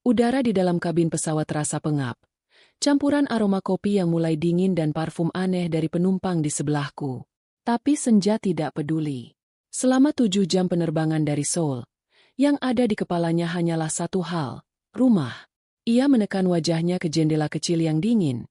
Udara di dalam kabin pesawat terasa pengap. Campuran aroma kopi yang mulai dingin dan parfum aneh dari penumpang di sebelahku. Tapi Senja tidak peduli. Selama 7 jam penerbangan dari Seoul, yang ada di kepalanya hanyalah satu hal, rumah. Ia menekan wajahnya ke jendela kecil yang dingin,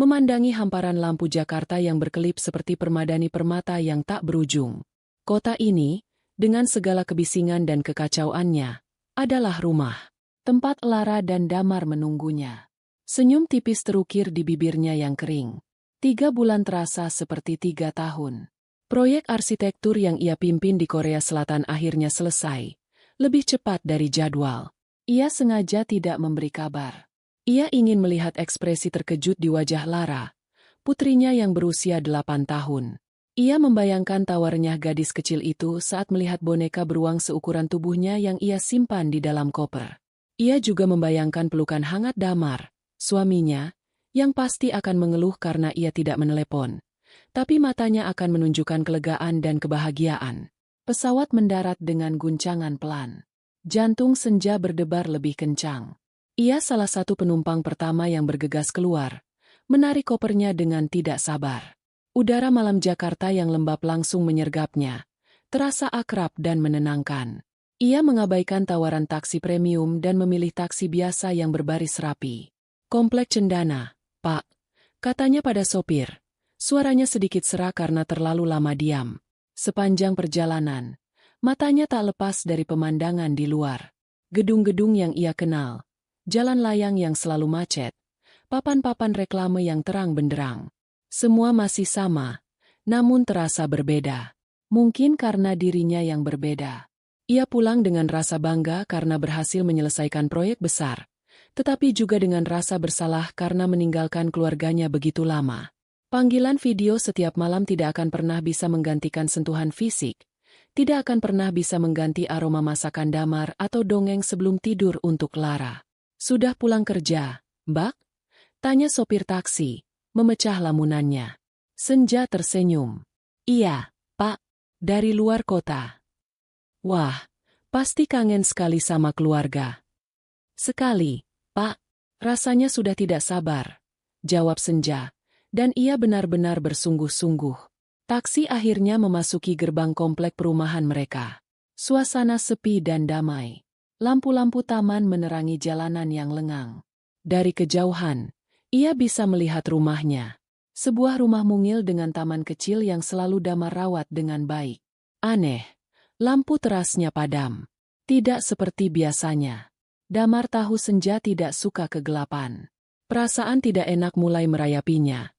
memandangi hamparan lampu Jakarta yang berkelip seperti permadani permata yang tak berujung. Kota ini, dengan segala kebisingan dan kekacauannya, adalah rumah. Tempat Lara dan Damar menunggunya. Senyum tipis terukir di bibirnya yang kering. 3 bulan terasa seperti 3 tahun. Proyek arsitektur yang ia pimpin di Korea Selatan akhirnya selesai. Lebih cepat dari jadwal. Ia sengaja tidak memberi kabar. Ia ingin melihat ekspresi terkejut di wajah Lara, putrinya yang berusia 8 tahun. Ia membayangkan tawarnya gadis kecil itu saat melihat boneka beruang seukuran tubuhnya yang ia simpan di dalam koper. Ia juga membayangkan pelukan hangat Damar, suaminya, yang pasti akan mengeluh karena ia tidak menelepon. Tapi matanya akan menunjukkan kelegaan dan kebahagiaan. Pesawat mendarat dengan guncangan pelan. Jantung Senja berdebar lebih kencang. Ia salah satu penumpang pertama yang bergegas keluar, menarik kopernya dengan tidak sabar. Udara malam Jakarta yang lembab langsung menyergapnya, terasa akrab dan menenangkan. Ia mengabaikan tawaran taksi premium dan memilih taksi biasa yang berbaris rapi. Komplek Cendana, Pak, katanya pada sopir. Suaranya sedikit serak karena terlalu lama diam. Sepanjang perjalanan, matanya tak lepas dari pemandangan di luar. Gedung-gedung yang ia kenal, jalan layang yang selalu macet, papan-papan reklame yang terang benderang. Semua masih sama, namun terasa berbeda. Mungkin karena dirinya yang berbeda. Ia pulang dengan rasa bangga karena berhasil menyelesaikan proyek besar, tetapi juga dengan rasa bersalah karena meninggalkan keluarganya begitu lama. Panggilan video setiap malam tidak akan pernah bisa menggantikan sentuhan fisik, tidak akan pernah bisa mengganti aroma masakan Damar atau dongeng sebelum tidur untuk Lara. Sudah pulang kerja, Mbak? Tanya sopir taksi, memecah lamunannya. Senja tersenyum. Iya, Pak, dari luar kota. Wah, pasti kangen sekali sama keluarga. Sekali, Pak, rasanya sudah tidak sabar, jawab Senja. Dan ia benar-benar bersungguh-sungguh. Taksi akhirnya memasuki gerbang komplek perumahan mereka. Suasana sepi dan damai. Lampu-lampu taman menerangi jalanan yang lengang. Dari kejauhan, ia bisa melihat rumahnya. Sebuah rumah mungil dengan taman kecil yang selalu Damar rawat dengan baik. Aneh, lampu terasnya padam. Tidak seperti biasanya. Damar tahu Senja tidak suka kegelapan. Perasaan tidak enak mulai merayapinya.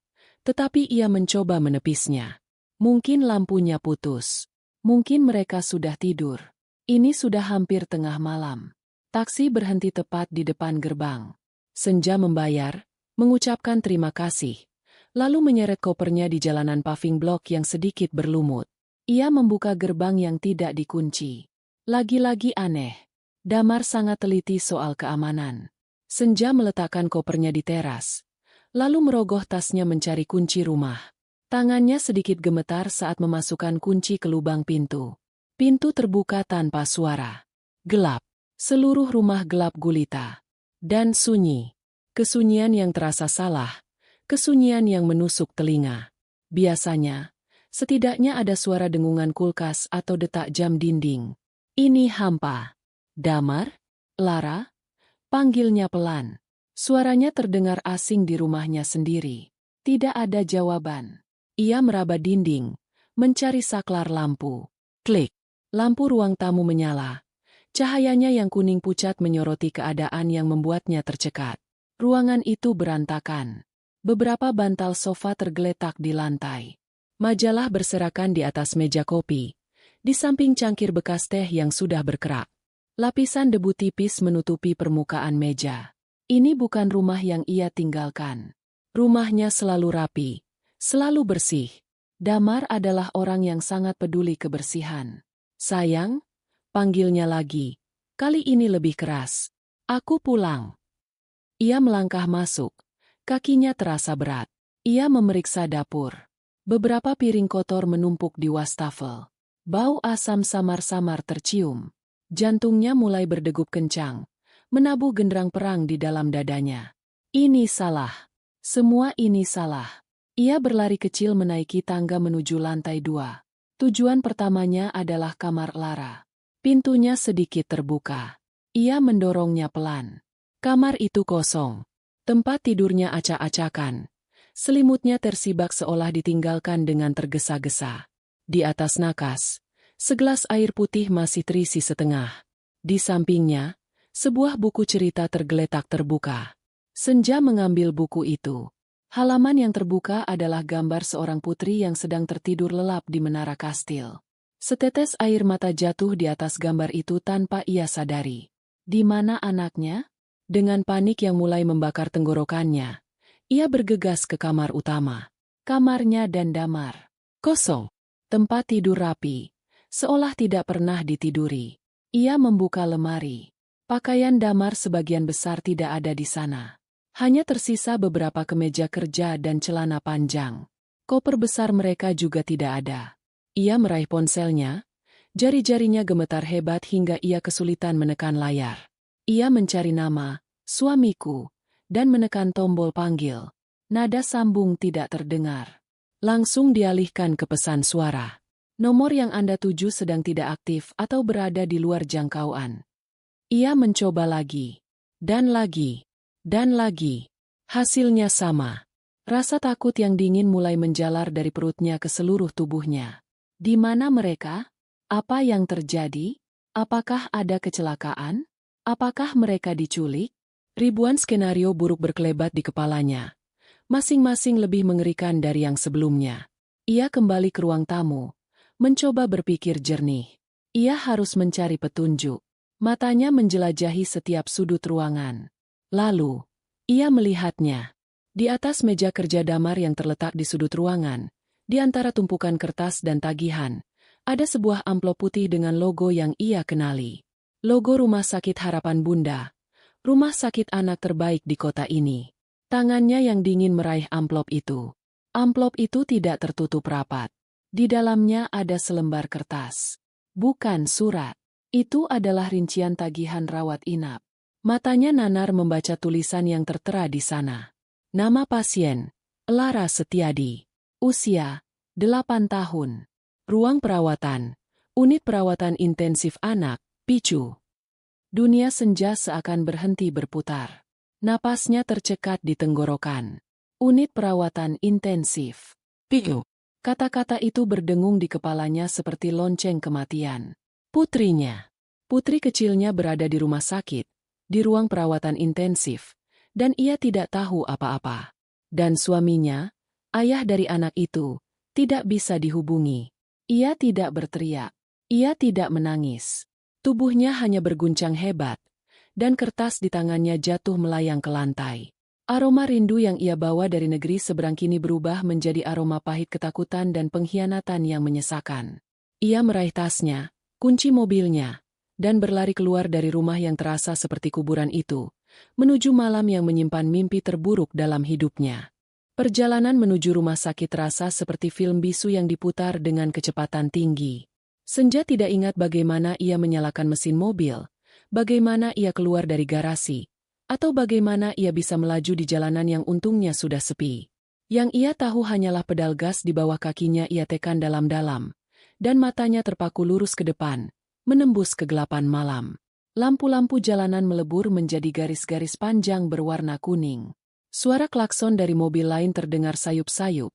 Tetapi ia mencoba menepisnya. Mungkin lampunya putus. Mungkin mereka sudah tidur. Ini sudah hampir tengah malam. Taksi berhenti tepat di depan gerbang. Senja membayar, mengucapkan terima kasih. Lalu menyeret kopernya di jalanan paving block yang sedikit berlumut. Ia membuka gerbang yang tidak dikunci. Lagi-lagi aneh. Damar sangat teliti soal keamanan. Senja meletakkan kopernya di teras. Lalu merogoh tasnya mencari kunci rumah. Tangannya sedikit gemetar saat memasukkan kunci ke lubang pintu. Pintu terbuka tanpa suara. Gelap. Seluruh rumah gelap gulita. Dan sunyi. Kesunyian yang terasa salah. Kesunyian yang menusuk telinga. Biasanya, setidaknya ada suara dengungan kulkas atau detak jam dinding. Ini hampa. Damar? Lara? Panggilnya pelan. Suaranya terdengar asing di rumahnya sendiri. Tidak ada jawaban. Ia meraba dinding, mencari saklar lampu. Klik. Lampu ruang tamu menyala. Cahayanya yang kuning pucat menyoroti keadaan yang membuatnya tercekat. Ruangan itu berantakan. Beberapa bantal sofa tergeletak di lantai. Majalah berserakan di atas meja kopi. Di samping cangkir bekas teh yang sudah berkerak. Lapisan debu tipis menutupi permukaan meja. Ini bukan rumah yang ia tinggalkan. Rumahnya selalu rapi, selalu bersih. Damar adalah orang yang sangat peduli kebersihan. Sayang, panggilnya lagi. Kali ini lebih keras. Aku pulang. Ia melangkah masuk. Kakinya terasa berat. Ia memeriksa dapur. Beberapa piring kotor menumpuk di wastafel. Bau asam samar-samar tercium. Jantungnya mulai berdegup kencang. menabuh genderang perang di dalam dadanya. Ini salah. Semua ini salah. Ia berlari kecil menaiki tangga menuju lantai 2. Tujuan pertamanya adalah kamar Lara. Pintunya sedikit terbuka. Ia mendorongnya pelan. Kamar itu kosong. Tempat tidurnya acak-acakan. Selimutnya tersibak seolah ditinggalkan dengan tergesa-gesa. Di atas nakas, segelas air putih masih terisi setengah. Di sampingnya, sebuah buku cerita tergeletak terbuka. Senja mengambil buku itu. Halaman yang terbuka adalah gambar seorang putri yang sedang tertidur lelap di menara kastil. Setetes air mata jatuh di atas gambar itu tanpa ia sadari. Di mana anaknya? Dengan panik yang mulai membakar tenggorokannya, ia bergegas ke kamar utama. Kamarnya dan damar. Kosong. Tempat tidur rapi. Seolah tidak pernah ditiduri. Ia membuka lemari. Pakaian damar sebagian besar tidak ada di sana. Hanya tersisa beberapa kemeja kerja dan celana panjang. Koper besar mereka juga tidak ada. Ia meraih ponselnya. Jari-jarinya gemetar hebat hingga ia kesulitan menekan layar. Ia mencari nama, suamiku, dan menekan tombol panggil. Nada sambung tidak terdengar. Langsung dialihkan ke pesan suara. Nomor yang Anda tuju sedang tidak aktif atau berada di luar jangkauan. Ia mencoba lagi. Dan lagi. Dan lagi. Hasilnya sama. Rasa takut yang dingin mulai menjalar dari perutnya ke seluruh tubuhnya. Di mana mereka? Apa yang terjadi? Apakah ada kecelakaan? Apakah mereka diculik? Ribuan skenario buruk berkelebat di kepalanya. Masing-masing lebih mengerikan dari yang sebelumnya. Ia kembali ke ruang tamu, mencoba berpikir jernih. Ia harus mencari petunjuk. Matanya menjelajahi setiap sudut ruangan. Lalu, ia melihatnya. Di atas meja kerja damar yang terletak di sudut ruangan, di antara tumpukan kertas dan tagihan, ada sebuah amplop putih dengan logo yang ia kenali. Logo Rumah Sakit Harapan Bunda. Rumah sakit anak terbaik di kota ini. Tangannya yang dingin meraih amplop itu. Amplop itu tidak tertutup rapat. Di dalamnya ada selembar kertas. Bukan surat. Itu adalah rincian tagihan rawat inap. Matanya nanar membaca tulisan yang tertera di sana. Nama pasien, Lara Setiadi. Usia, 8 tahun. Ruang perawatan, unit perawatan intensif anak, PICU. Dunia senja seakan berhenti berputar. Napasnya tercekat di tenggorokan. Unit perawatan intensif. PICU. Kata-kata itu berdengung di kepalanya seperti lonceng kematian. Putrinya. Putri kecilnya berada di rumah sakit, di ruang perawatan intensif, dan ia tidak tahu apa-apa. Dan suaminya, ayah dari anak itu, tidak bisa dihubungi. Ia tidak berteriak. Ia tidak menangis. Tubuhnya hanya berguncang hebat, dan kertas di tangannya jatuh melayang ke lantai. Aroma rindu yang ia bawa dari negeri seberang kini berubah menjadi aroma pahit ketakutan dan pengkhianatan yang menyesakan. Ia meraih tasnya, kunci mobilnya, dan berlari keluar dari rumah yang terasa seperti kuburan itu, menuju malam yang menyimpan mimpi terburuk dalam hidupnya. Perjalanan menuju rumah sakit terasa seperti film bisu yang diputar dengan kecepatan tinggi. Senja tidak ingat bagaimana ia menyalakan mesin mobil, bagaimana ia keluar dari garasi, atau bagaimana ia bisa melaju di jalanan yang untungnya sudah sepi. Yang ia tahu hanyalah pedal gas di bawah kakinya ia tekan dalam-dalam, dan matanya terpaku lurus ke depan, menembus kegelapan malam. Lampu-lampu jalanan melebur menjadi garis-garis panjang berwarna kuning. Suara klakson dari mobil lain terdengar sayup-sayup,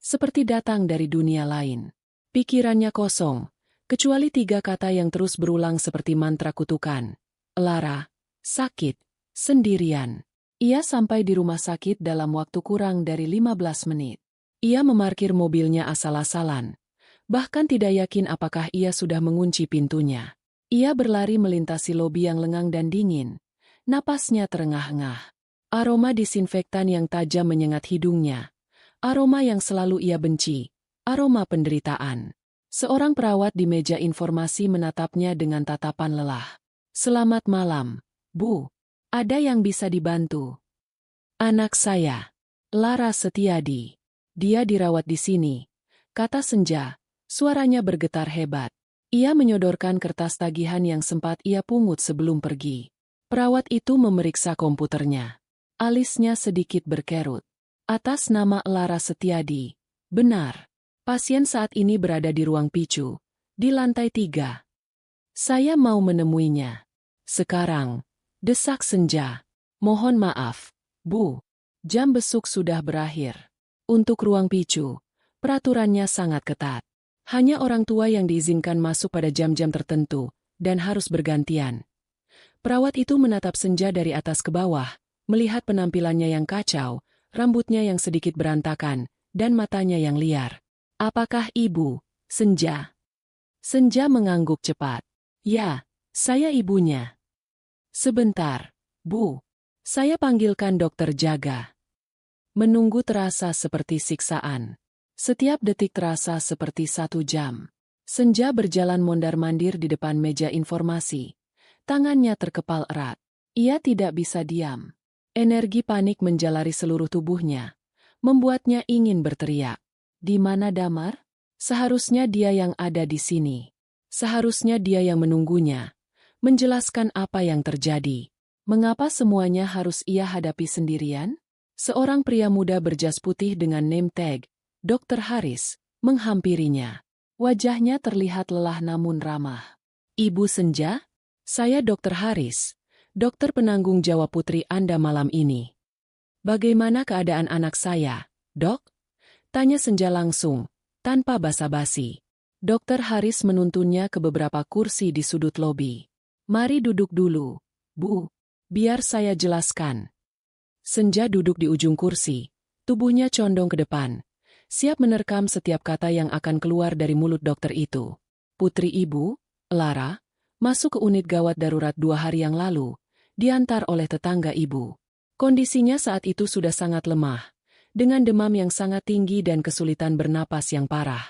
seperti datang dari dunia lain. Pikirannya kosong, kecuali 3 kata yang terus berulang seperti mantra kutukan. Lara, sakit, sendirian. Ia sampai di rumah sakit dalam waktu kurang dari 15 menit. Ia memarkir mobilnya asal-asalan. Bahkan tidak yakin apakah ia sudah mengunci pintunya. Ia berlari melintasi lobi yang lengang dan dingin. Napasnya terengah-engah. Aroma disinfektan yang tajam menyengat hidungnya. Aroma yang selalu ia benci. Aroma penderitaan. Seorang perawat di meja informasi menatapnya dengan tatapan lelah. Selamat malam, Bu. Ada yang bisa dibantu? Anak saya, Lara Setiadi. Dia dirawat di sini, kata Senja. Suaranya bergetar hebat. Ia menyodorkan kertas tagihan yang sempat ia pungut sebelum pergi. Perawat itu memeriksa komputernya. Alisnya sedikit berkerut. Atas nama Lara Setiadi. Benar. Pasien saat ini berada di ruang PICU, di lantai 3. Saya mau menemuinya. Sekarang. Desak Senja. Mohon maaf, Bu. Jam besuk sudah berakhir. Untuk ruang PICU, peraturannya sangat ketat. Hanya orang tua yang diizinkan masuk pada jam-jam tertentu, dan harus bergantian. Perawat itu menatap Senja dari atas ke bawah, melihat penampilannya yang kacau, rambutnya yang sedikit berantakan, dan matanya yang liar. Apakah Ibu, Senja? Senja mengangguk cepat. Ya, saya ibunya. Sebentar, Bu. Saya panggilkan dokter jaga. Menunggu terasa seperti siksaan. Setiap detik terasa seperti 1 jam. Senja berjalan mondar-mandir di depan meja informasi. Tangannya terkepal erat. Ia tidak bisa diam. Energi panik menjalari seluruh tubuhnya, membuatnya ingin berteriak. Di mana Damar? Seharusnya dia yang ada di sini. Seharusnya dia yang menunggunya, menjelaskan apa yang terjadi. Mengapa semuanya harus ia hadapi sendirian? Seorang pria muda berjas putih dengan name tag, Dr. Haris, menghampirinya. Wajahnya terlihat lelah namun ramah. Ibu Senja? Saya Dr. Haris, dokter penanggung jawab putri Anda malam ini. Bagaimana keadaan anak saya, Dok? Tanya Senja langsung, tanpa basa-basi. Dokter Haris menuntunnya ke beberapa kursi di sudut lobi. Mari duduk dulu, Bu. Biar saya jelaskan. Senja duduk di ujung kursi, tubuhnya condong ke depan, siap menerkam setiap kata yang akan keluar dari mulut dokter itu. Putri Ibu, Lara, masuk ke unit gawat darurat 2 hari yang lalu, diantar oleh tetangga Ibu. Kondisinya saat itu sudah sangat lemah, dengan demam yang sangat tinggi dan kesulitan bernapas yang parah.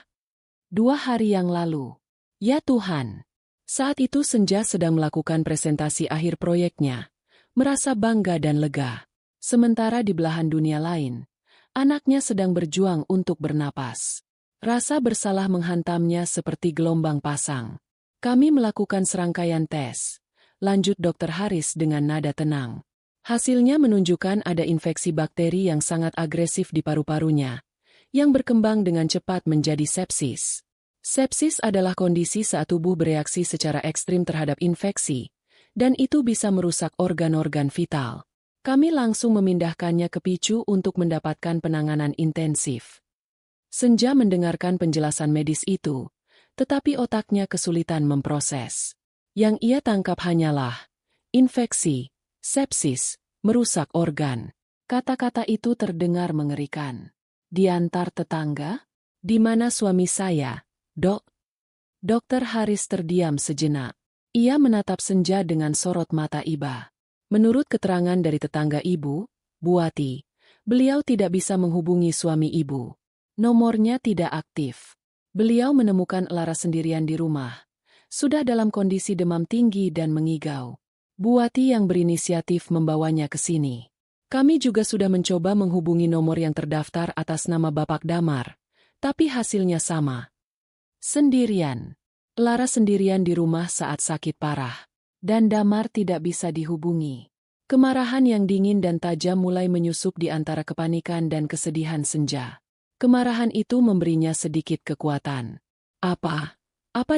2 hari yang lalu. Ya Tuhan. Saat itu Senja sedang melakukan presentasi akhir proyeknya, merasa bangga dan lega. Sementara di belahan dunia lain, anaknya sedang berjuang untuk bernapas. Rasa bersalah menghantamnya seperti gelombang pasang. Kami melakukan serangkaian tes. Lanjut Dr. Haris dengan nada tenang. Hasilnya menunjukkan ada infeksi bakteri yang sangat agresif di paru-parunya, yang berkembang dengan cepat menjadi sepsis. Sepsis adalah kondisi saat tubuh bereaksi secara ekstrim terhadap infeksi, dan itu bisa merusak organ-organ vital. Kami langsung memindahkannya ke PICU untuk mendapatkan penanganan intensif. Senja mendengarkan penjelasan medis itu, tetapi otaknya kesulitan memproses. Yang ia tangkap hanyalah infeksi, sepsis, merusak organ. Kata-kata itu terdengar mengerikan. Diantar tetangga? Di mana suami saya, Dok? Dokter Haris terdiam sejenak. Ia menatap Senja dengan sorot mata iba. Menurut keterangan dari tetangga Ibu, Buati, beliau tidak bisa menghubungi suami Ibu. Nomornya tidak aktif. Beliau menemukan Lara sendirian di rumah. Sudah dalam kondisi demam tinggi dan mengigau. Buati yang berinisiatif membawanya ke sini. Kami juga sudah mencoba menghubungi nomor yang terdaftar atas nama Bapak Damar, tapi hasilnya sama. Sendirian. Lara sendirian di rumah saat sakit parah. Dan Damar tidak bisa dihubungi. Kemarahan yang dingin dan tajam mulai menyusup di antara kepanikan dan kesedihan Senja. Kemarahan itu memberinya sedikit kekuatan. Apa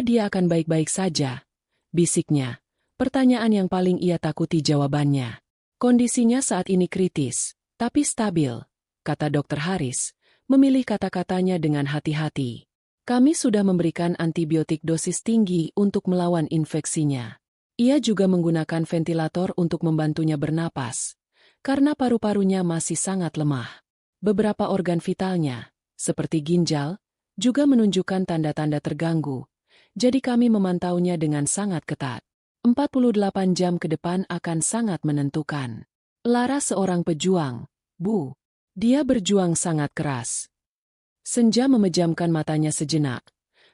dia akan baik-baik saja? Bisiknya. Pertanyaan yang paling ia takuti jawabannya. Kondisinya saat ini kritis, tapi stabil, kata Dr. Haris, memilih kata-katanya dengan hati-hati. Kami sudah memberikan antibiotik dosis tinggi untuk melawan infeksinya. Ia juga menggunakan ventilator untuk membantunya bernapas, karena paru-parunya masih sangat lemah. Beberapa organ vitalnya, seperti ginjal, juga menunjukkan tanda-tanda terganggu, jadi kami memantaunya dengan sangat ketat. 48 jam ke depan akan sangat menentukan. Lara seorang pejuang, Bu. Dia berjuang sangat keras. Senja memejamkan matanya sejenak,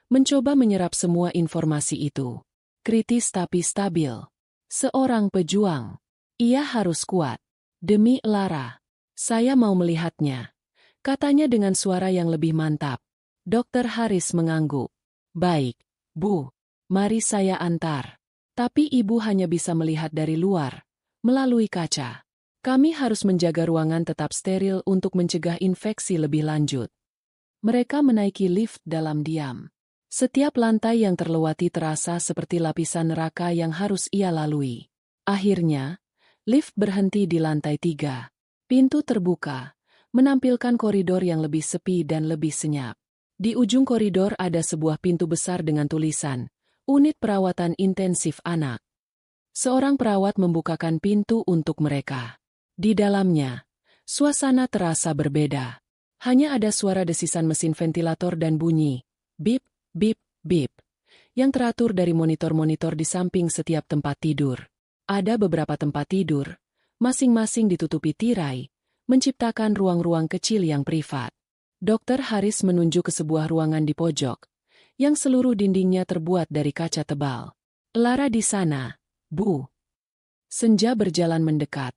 mencoba menyerap semua informasi itu. Kritis tapi stabil. Seorang pejuang. Ia harus kuat. Demi Lara. Saya mau melihatnya. Katanya dengan suara yang lebih mantap. Dokter Haris mengangguk. Baik, Bu. Mari saya antar. Tapi ibu hanya bisa melihat dari luar, melalui kaca. Kami harus menjaga ruangan tetap steril untuk mencegah infeksi lebih lanjut. Mereka menaiki lift dalam diam. Setiap lantai yang terlewati terasa seperti lapisan neraka yang harus ia lalui. Akhirnya, lift berhenti di lantai 3. Pintu terbuka, menampilkan koridor yang lebih sepi dan lebih senyap. Di ujung koridor ada sebuah pintu besar dengan tulisan, Unit Perawatan Intensif Anak. Seorang perawat membukakan pintu untuk mereka. Di dalamnya, suasana terasa berbeda. Hanya ada suara desisan mesin ventilator dan bunyi, bip, bip, bip, yang teratur dari monitor-monitor di samping setiap tempat tidur. Ada beberapa tempat tidur, masing-masing ditutupi tirai, menciptakan ruang-ruang kecil yang privat. Dokter Haris menunjuk ke sebuah ruangan di pojok, yang seluruh dindingnya terbuat dari kaca tebal. Lara di sana, Bu. Senja berjalan mendekat.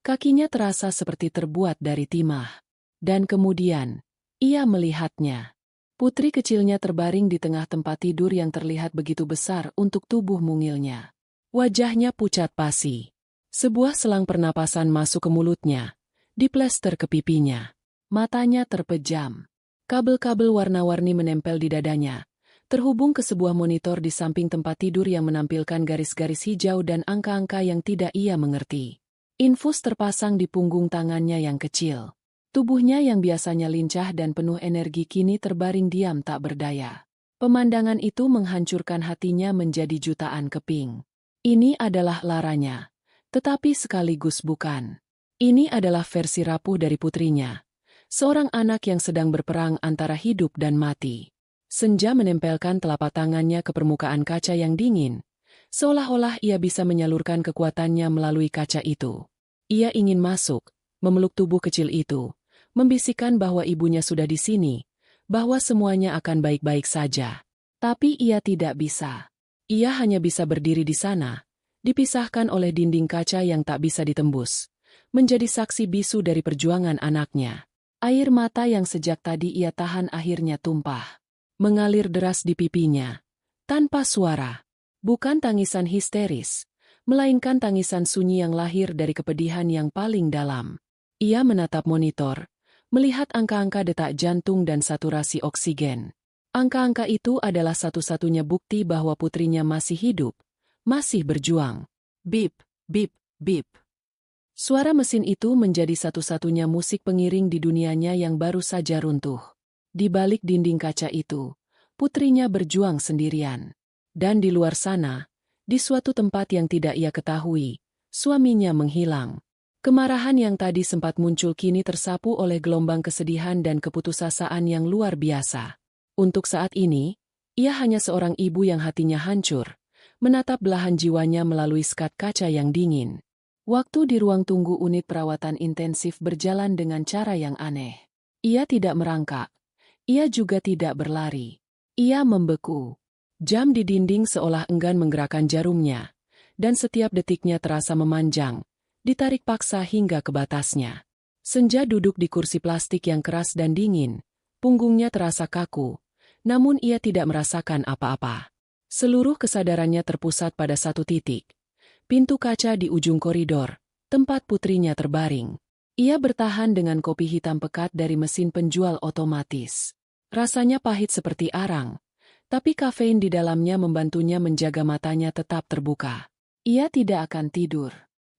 Kakinya terasa seperti terbuat dari timah. Dan kemudian, ia melihatnya. Putri kecilnya terbaring di tengah tempat tidur yang terlihat begitu besar untuk tubuh mungilnya. Wajahnya pucat pasi. Sebuah selang pernapasan masuk ke mulutnya, diplester ke pipinya. Matanya terpejam. Kabel-kabel warna-warni menempel di dadanya, terhubung ke sebuah monitor di samping tempat tidur yang menampilkan garis-garis hijau dan angka-angka yang tidak ia mengerti. Infus terpasang di punggung tangannya yang kecil. Tubuhnya yang biasanya lincah dan penuh energi kini terbaring diam tak berdaya. Pemandangan itu menghancurkan hatinya menjadi jutaan keping. Ini adalah Laranya, tetapi sekaligus bukan. Ini adalah versi rapuh dari putrinya. Seorang anak yang sedang berperang antara hidup dan mati. Senja menempelkan telapak tangannya ke permukaan kaca yang dingin. Seolah-olah ia bisa menyalurkan kekuatannya melalui kaca itu. Ia ingin masuk, memeluk tubuh kecil itu, membisikkan bahwa ibunya sudah di sini, bahwa semuanya akan baik-baik saja. Tapi ia tidak bisa. Ia hanya bisa berdiri di sana, dipisahkan oleh dinding kaca yang tak bisa ditembus, menjadi saksi bisu dari perjuangan anaknya. Air mata yang sejak tadi ia tahan akhirnya tumpah, mengalir deras di pipinya, tanpa suara. Bukan tangisan histeris, melainkan tangisan sunyi yang lahir dari kepedihan yang paling dalam. Ia menatap monitor, melihat angka-angka detak jantung dan saturasi oksigen. Angka-angka itu adalah satu-satunya bukti bahwa putrinya masih hidup, masih berjuang. Bip, bip, bip. Suara mesin itu menjadi satu-satunya musik pengiring di dunianya yang baru saja runtuh. Di balik dinding kaca itu, putrinya berjuang sendirian. Dan di luar sana, di suatu tempat yang tidak ia ketahui, suaminya menghilang. Kemarahan yang tadi sempat muncul kini tersapu oleh gelombang kesedihan dan keputusasaan yang luar biasa. Untuk saat ini, ia hanya seorang ibu yang hatinya hancur, menatap belahan jiwanya melalui skat kaca yang dingin. Waktu di ruang tunggu unit perawatan intensif berjalan dengan cara yang aneh. Ia tidak merangkak. Ia juga tidak berlari. Ia membeku. Jam di dinding seolah enggan menggerakkan jarumnya, dan setiap detiknya terasa memanjang, ditarik paksa hingga ke batasnya. Senja duduk di kursi plastik yang keras dan dingin, punggungnya terasa kaku, namun ia tidak merasakan apa-apa. Seluruh kesadarannya terpusat pada satu titik, pintu kaca di ujung koridor, tempat putrinya terbaring. Ia bertahan dengan kopi hitam pekat dari mesin penjual otomatis. Rasanya pahit seperti arang. Tapi kafein di dalamnya membantunya menjaga matanya tetap terbuka. Ia tidak akan tidur.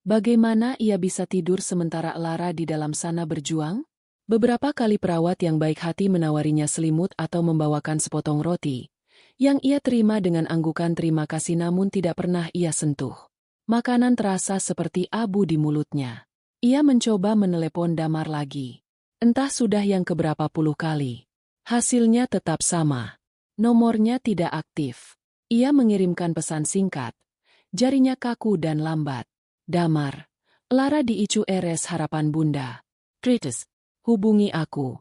Bagaimana ia bisa tidur sementara Lara di dalam sana berjuang? Beberapa kali perawat yang baik hati menawarinya selimut atau membawakan sepotong roti, yang ia terima dengan anggukan terima kasih namun tidak pernah ia sentuh. Makanan terasa seperti abu di mulutnya. Ia mencoba menelepon Damar lagi. Entah sudah yang keberapa puluh kali. Hasilnya tetap sama. Nomornya tidak aktif. Ia mengirimkan pesan singkat. Jarinya kaku dan lambat. Damar. Lara di ICU-RS Harapan Bunda. Kritis. Hubungi aku.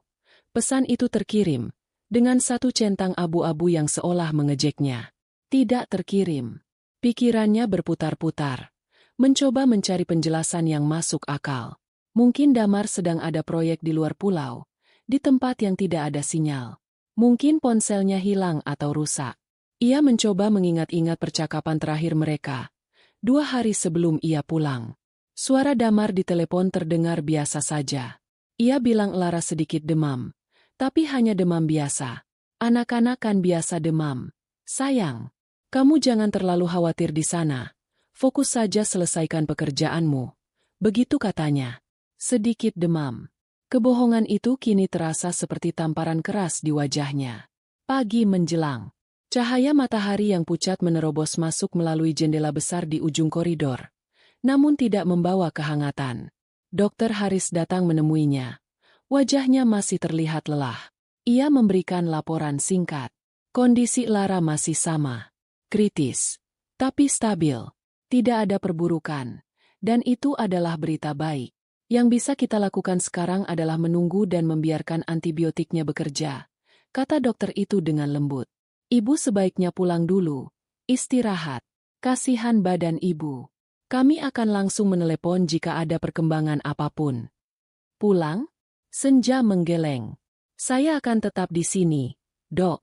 Pesan itu terkirim, dengan satu centang abu-abu yang seolah mengejeknya. Tidak terkirim. Pikirannya berputar-putar. Mencoba mencari penjelasan yang masuk akal. Mungkin Damar sedang ada proyek di luar pulau, di tempat yang tidak ada sinyal. Mungkin ponselnya hilang atau rusak. Ia mencoba mengingat-ingat percakapan terakhir mereka, 2 hari sebelum ia pulang. Suara Damar di telepon terdengar biasa saja. Ia bilang Lara sedikit demam. Tapi hanya demam biasa. Anak-anak kan biasa demam. Sayang, kamu jangan terlalu khawatir di sana. Fokus saja selesaikan pekerjaanmu. Begitu katanya. Sedikit demam. Kebohongan itu kini terasa seperti tamparan keras di wajahnya. Pagi menjelang. Cahaya matahari yang pucat menerobos masuk melalui jendela besar di ujung koridor. Namun tidak membawa kehangatan. Dokter Haris datang menemuinya. Wajahnya masih terlihat lelah. Ia memberikan laporan singkat. Kondisi Lara masih sama. Kritis. Tapi stabil. Tidak ada perburukan. Dan itu adalah berita baik. Yang bisa kita lakukan sekarang adalah menunggu dan membiarkan antibiotiknya bekerja. Kata dokter itu dengan lembut. Ibu sebaiknya pulang dulu. Istirahat. Kasihan badan ibu. Kami akan langsung menelepon jika ada perkembangan apapun. Pulang? Senja menggeleng. Saya akan tetap di sini, Dok.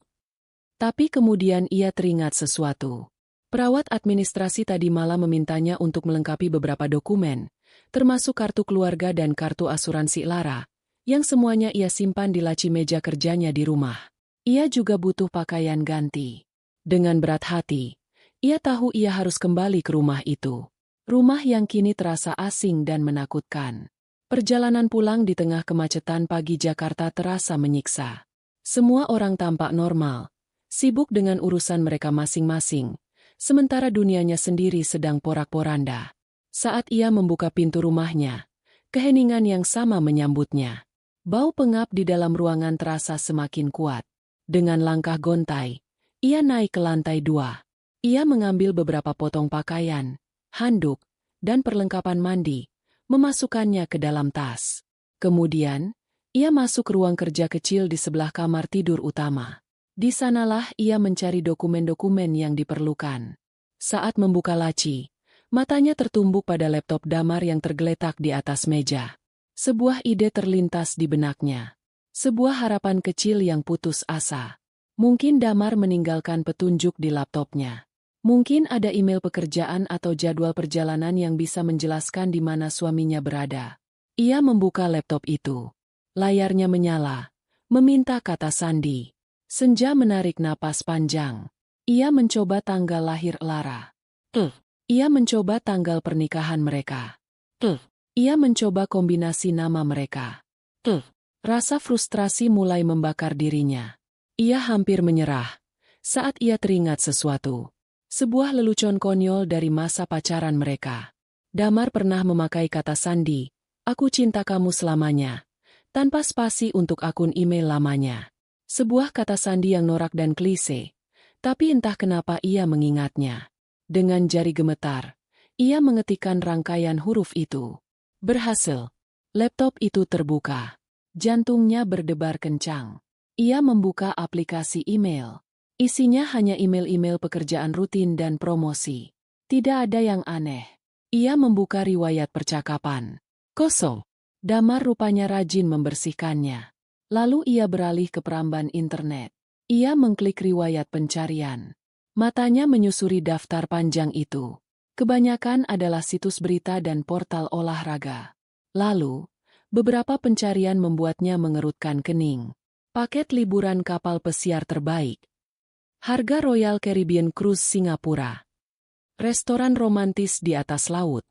Tapi kemudian ia teringat sesuatu. Perawat administrasi tadi malam memintanya untuk melengkapi beberapa dokumen, termasuk kartu keluarga dan kartu asuransi Lara, yang semuanya ia simpan di laci meja kerjanya di rumah. Ia juga butuh pakaian ganti. Dengan berat hati, ia tahu ia harus kembali ke rumah itu. Rumah yang kini terasa asing dan menakutkan. Perjalanan pulang di tengah kemacetan pagi Jakarta terasa menyiksa. Semua orang tampak normal, sibuk dengan urusan mereka masing-masing, sementara dunianya sendiri sedang porak-poranda. Saat ia membuka pintu rumahnya, keheningan yang sama menyambutnya. Bau pengap di dalam ruangan terasa semakin kuat. Dengan langkah gontai, ia naik ke lantai 2. Ia mengambil beberapa potong pakaian, handuk, dan perlengkapan mandi, memasukkannya ke dalam tas. Kemudian, ia masuk ke ruang kerja kecil di sebelah kamar tidur utama. Di sanalah ia mencari dokumen-dokumen yang diperlukan. Saat membuka laci, matanya tertumbuk pada laptop Damar yang tergeletak di atas meja. Sebuah ide terlintas di benaknya. Sebuah harapan kecil yang putus asa. Mungkin Damar meninggalkan petunjuk di laptopnya. Mungkin ada email pekerjaan atau jadwal perjalanan yang bisa menjelaskan di mana suaminya berada. Ia membuka laptop itu. Layarnya menyala. Meminta kata sandi. Senja menarik napas panjang. Ia mencoba tanggal lahir Lara. Ia mencoba tanggal pernikahan mereka. Ia mencoba kombinasi nama mereka. Rasa frustrasi mulai membakar dirinya. Ia hampir menyerah saat ia teringat sesuatu. Sebuah lelucon konyol dari masa pacaran mereka. Damar pernah memakai kata sandi, "Aku cinta kamu selamanya," tanpa spasi untuk akun email lamanya. Sebuah kata sandi yang norak dan klise, tapi entah kenapa ia mengingatnya. Dengan jari gemetar, ia mengetikkan rangkaian huruf itu. Berhasil. Laptop itu terbuka. Jantungnya berdebar kencang. Ia membuka aplikasi email. Isinya hanya email-email pekerjaan rutin dan promosi. Tidak ada yang aneh. Ia membuka riwayat percakapan. Kosong. Damar rupanya rajin membersihkannya. Lalu ia beralih ke peramban internet. Ia mengklik riwayat pencarian. Matanya menyusuri daftar panjang itu. Kebanyakan adalah situs berita dan portal olahraga. Lalu, beberapa pencarian membuatnya mengerutkan kening. Paket liburan kapal pesiar terbaik. Harga Royal Caribbean Cruise Singapura. Restoran romantis di atas laut.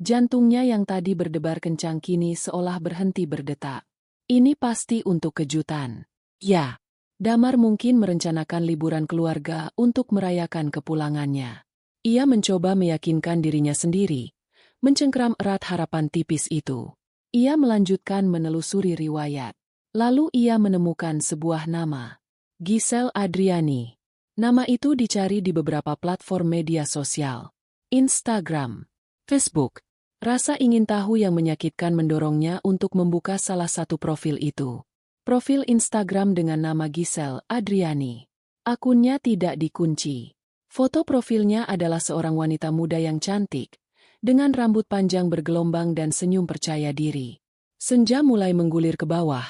Jantungnya yang tadi berdebar kencang kini seolah berhenti berdetak. Ini pasti untuk kejutan. Ya, Damar mungkin merencanakan liburan keluarga untuk merayakan kepulangannya. Ia mencoba meyakinkan dirinya sendiri, mencengkram erat harapan tipis itu. Ia melanjutkan menelusuri riwayat. Lalu ia menemukan sebuah nama. Giselle Adriani. Nama itu dicari di beberapa platform media sosial. Instagram, Facebook. Rasa ingin tahu yang menyakitkan mendorongnya untuk membuka salah satu profil itu. Profil Instagram dengan nama Giselle Adriani. Akunnya tidak dikunci. Foto profilnya adalah seorang wanita muda yang cantik, dengan rambut panjang bergelombang dan senyum percaya diri. Senja mulai menggulir ke bawah,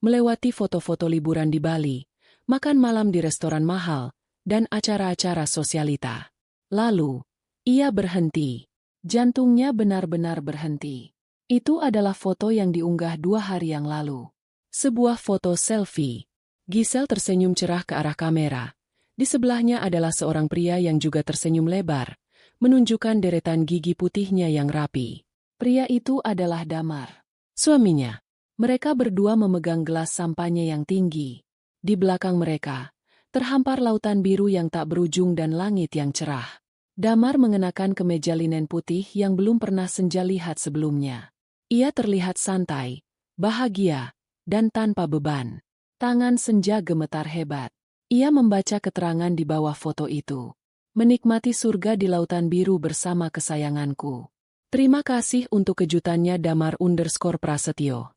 melewati foto-foto liburan di Bali, makan malam di restoran mahal, dan acara-acara sosialita. Lalu, ia berhenti. Jantungnya benar-benar berhenti. Itu adalah foto yang diunggah 2 hari yang lalu. Sebuah foto selfie. Giselle tersenyum cerah ke arah kamera. Di sebelahnya adalah seorang pria yang juga tersenyum lebar, menunjukkan deretan gigi putihnya yang rapi. Pria itu adalah Damar, suaminya. Mereka berdua memegang gelas sampahnya yang tinggi. Di belakang mereka, terhampar lautan biru yang tak berujung dan langit yang cerah. Damar mengenakan kemeja linen putih yang belum pernah Senja lihat sebelumnya. Ia terlihat santai, bahagia, dan tanpa beban. Tangan Senja gemetar hebat. Ia membaca keterangan di bawah foto itu. Menikmati surga di lautan biru bersama kesayanganku. Terima kasih untuk kejutannya Damar_Prasetyo.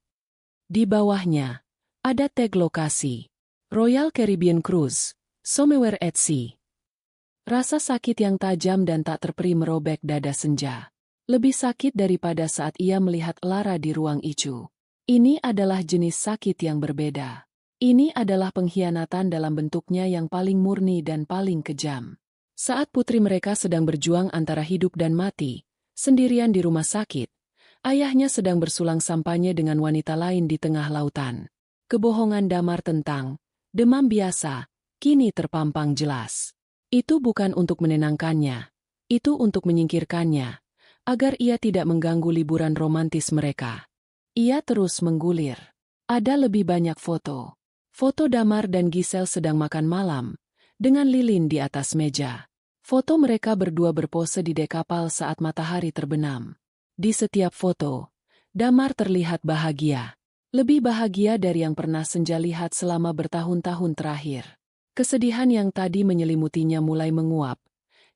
Di bawahnya, ada tag lokasi. Royal Caribbean Cruise, Somewhere at Sea. Rasa sakit yang tajam dan tak terperi merobek dada Senja. Lebih sakit daripada saat ia melihat Lara di ruang ICU. Ini adalah jenis sakit yang berbeda. Ini adalah pengkhianatan dalam bentuknya yang paling murni dan paling kejam. Saat putri mereka sedang berjuang antara hidup dan mati, sendirian di rumah sakit, ayahnya sedang bersulang sampahnya dengan wanita lain di tengah lautan. Kebohongan Damar tentang demam biasa kini terpampang jelas. Itu bukan untuk menenangkannya, itu untuk menyingkirkannya, agar ia tidak mengganggu liburan romantis mereka. Ia terus menggulir. Ada lebih banyak foto. Foto Damar dan Giselle sedang makan malam, dengan lilin di atas meja. Foto mereka berdua berpose di dek kapal saat matahari terbenam. Di setiap foto, Damar terlihat bahagia. Lebih bahagia dari yang pernah Senja lihat selama bertahun-tahun terakhir. Kesedihan yang tadi menyelimutinya mulai menguap,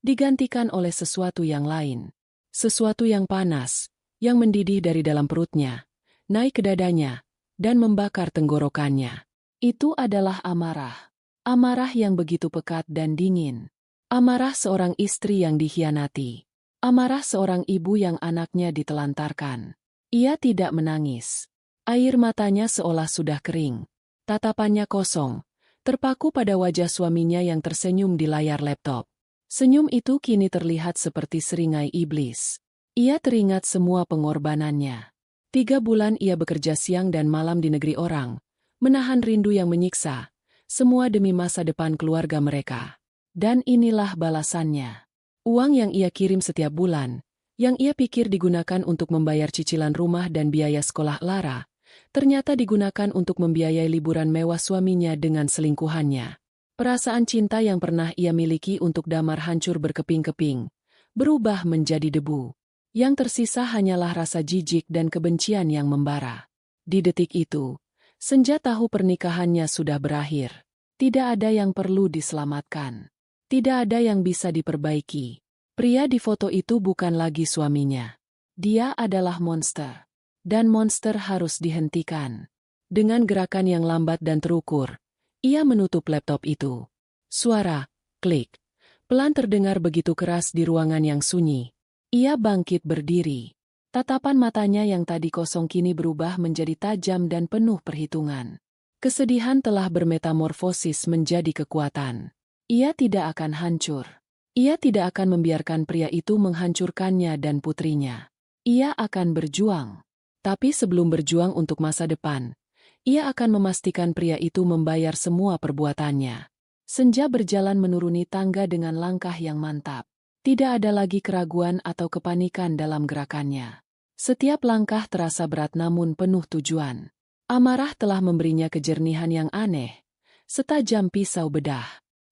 digantikan oleh sesuatu yang lain. Sesuatu yang panas, yang mendidih dari dalam perutnya, naik ke dadanya, dan membakar tenggorokannya. Itu adalah amarah. Amarah yang begitu pekat dan dingin. Amarah seorang istri yang dikhianati. Amarah seorang ibu yang anaknya ditelantarkan. Ia tidak menangis. Air matanya seolah sudah kering. Tatapannya kosong, terpaku pada wajah suaminya yang tersenyum di layar laptop. Senyum itu kini terlihat seperti seringai iblis. Ia teringat semua pengorbanannya. 3 bulan ia bekerja siang dan malam di negeri orang, menahan rindu yang menyiksa, semua demi masa depan keluarga mereka. Dan inilah balasannya. Uang yang ia kirim setiap bulan, yang ia pikir digunakan untuk membayar cicilan rumah dan biaya sekolah Lara, ternyata digunakan untuk membiayai liburan mewah suaminya dengan selingkuhannya. Perasaan cinta yang pernah ia miliki untuk Damar hancur berkeping-keping, berubah menjadi debu. Yang tersisa hanyalah rasa jijik dan kebencian yang membara. Di detik itu, Senja tahu pernikahannya sudah berakhir. Tidak ada yang perlu diselamatkan. Tidak ada yang bisa diperbaiki. Pria di foto itu bukan lagi suaminya. Dia adalah monster. Dan monster harus dihentikan. Dengan gerakan yang lambat dan terukur, ia menutup laptop itu. Suara, klik, pelan terdengar begitu keras di ruangan yang sunyi. Ia bangkit berdiri. Tatapan matanya yang tadi kosong kini berubah menjadi tajam dan penuh perhitungan. Kesedihan telah bermetamorfosis menjadi kekuatan. Ia tidak akan hancur. Ia tidak akan membiarkan pria itu menghancurkannya dan putrinya. Ia akan berjuang. Tapi sebelum berjuang untuk masa depan, ia akan memastikan pria itu membayar semua perbuatannya. Senja berjalan menuruni tangga dengan langkah yang mantap. Tidak ada lagi keraguan atau kepanikan dalam gerakannya. Setiap langkah terasa berat namun penuh tujuan. Amarah telah memberinya kejernihan yang aneh, setajam pisau bedah.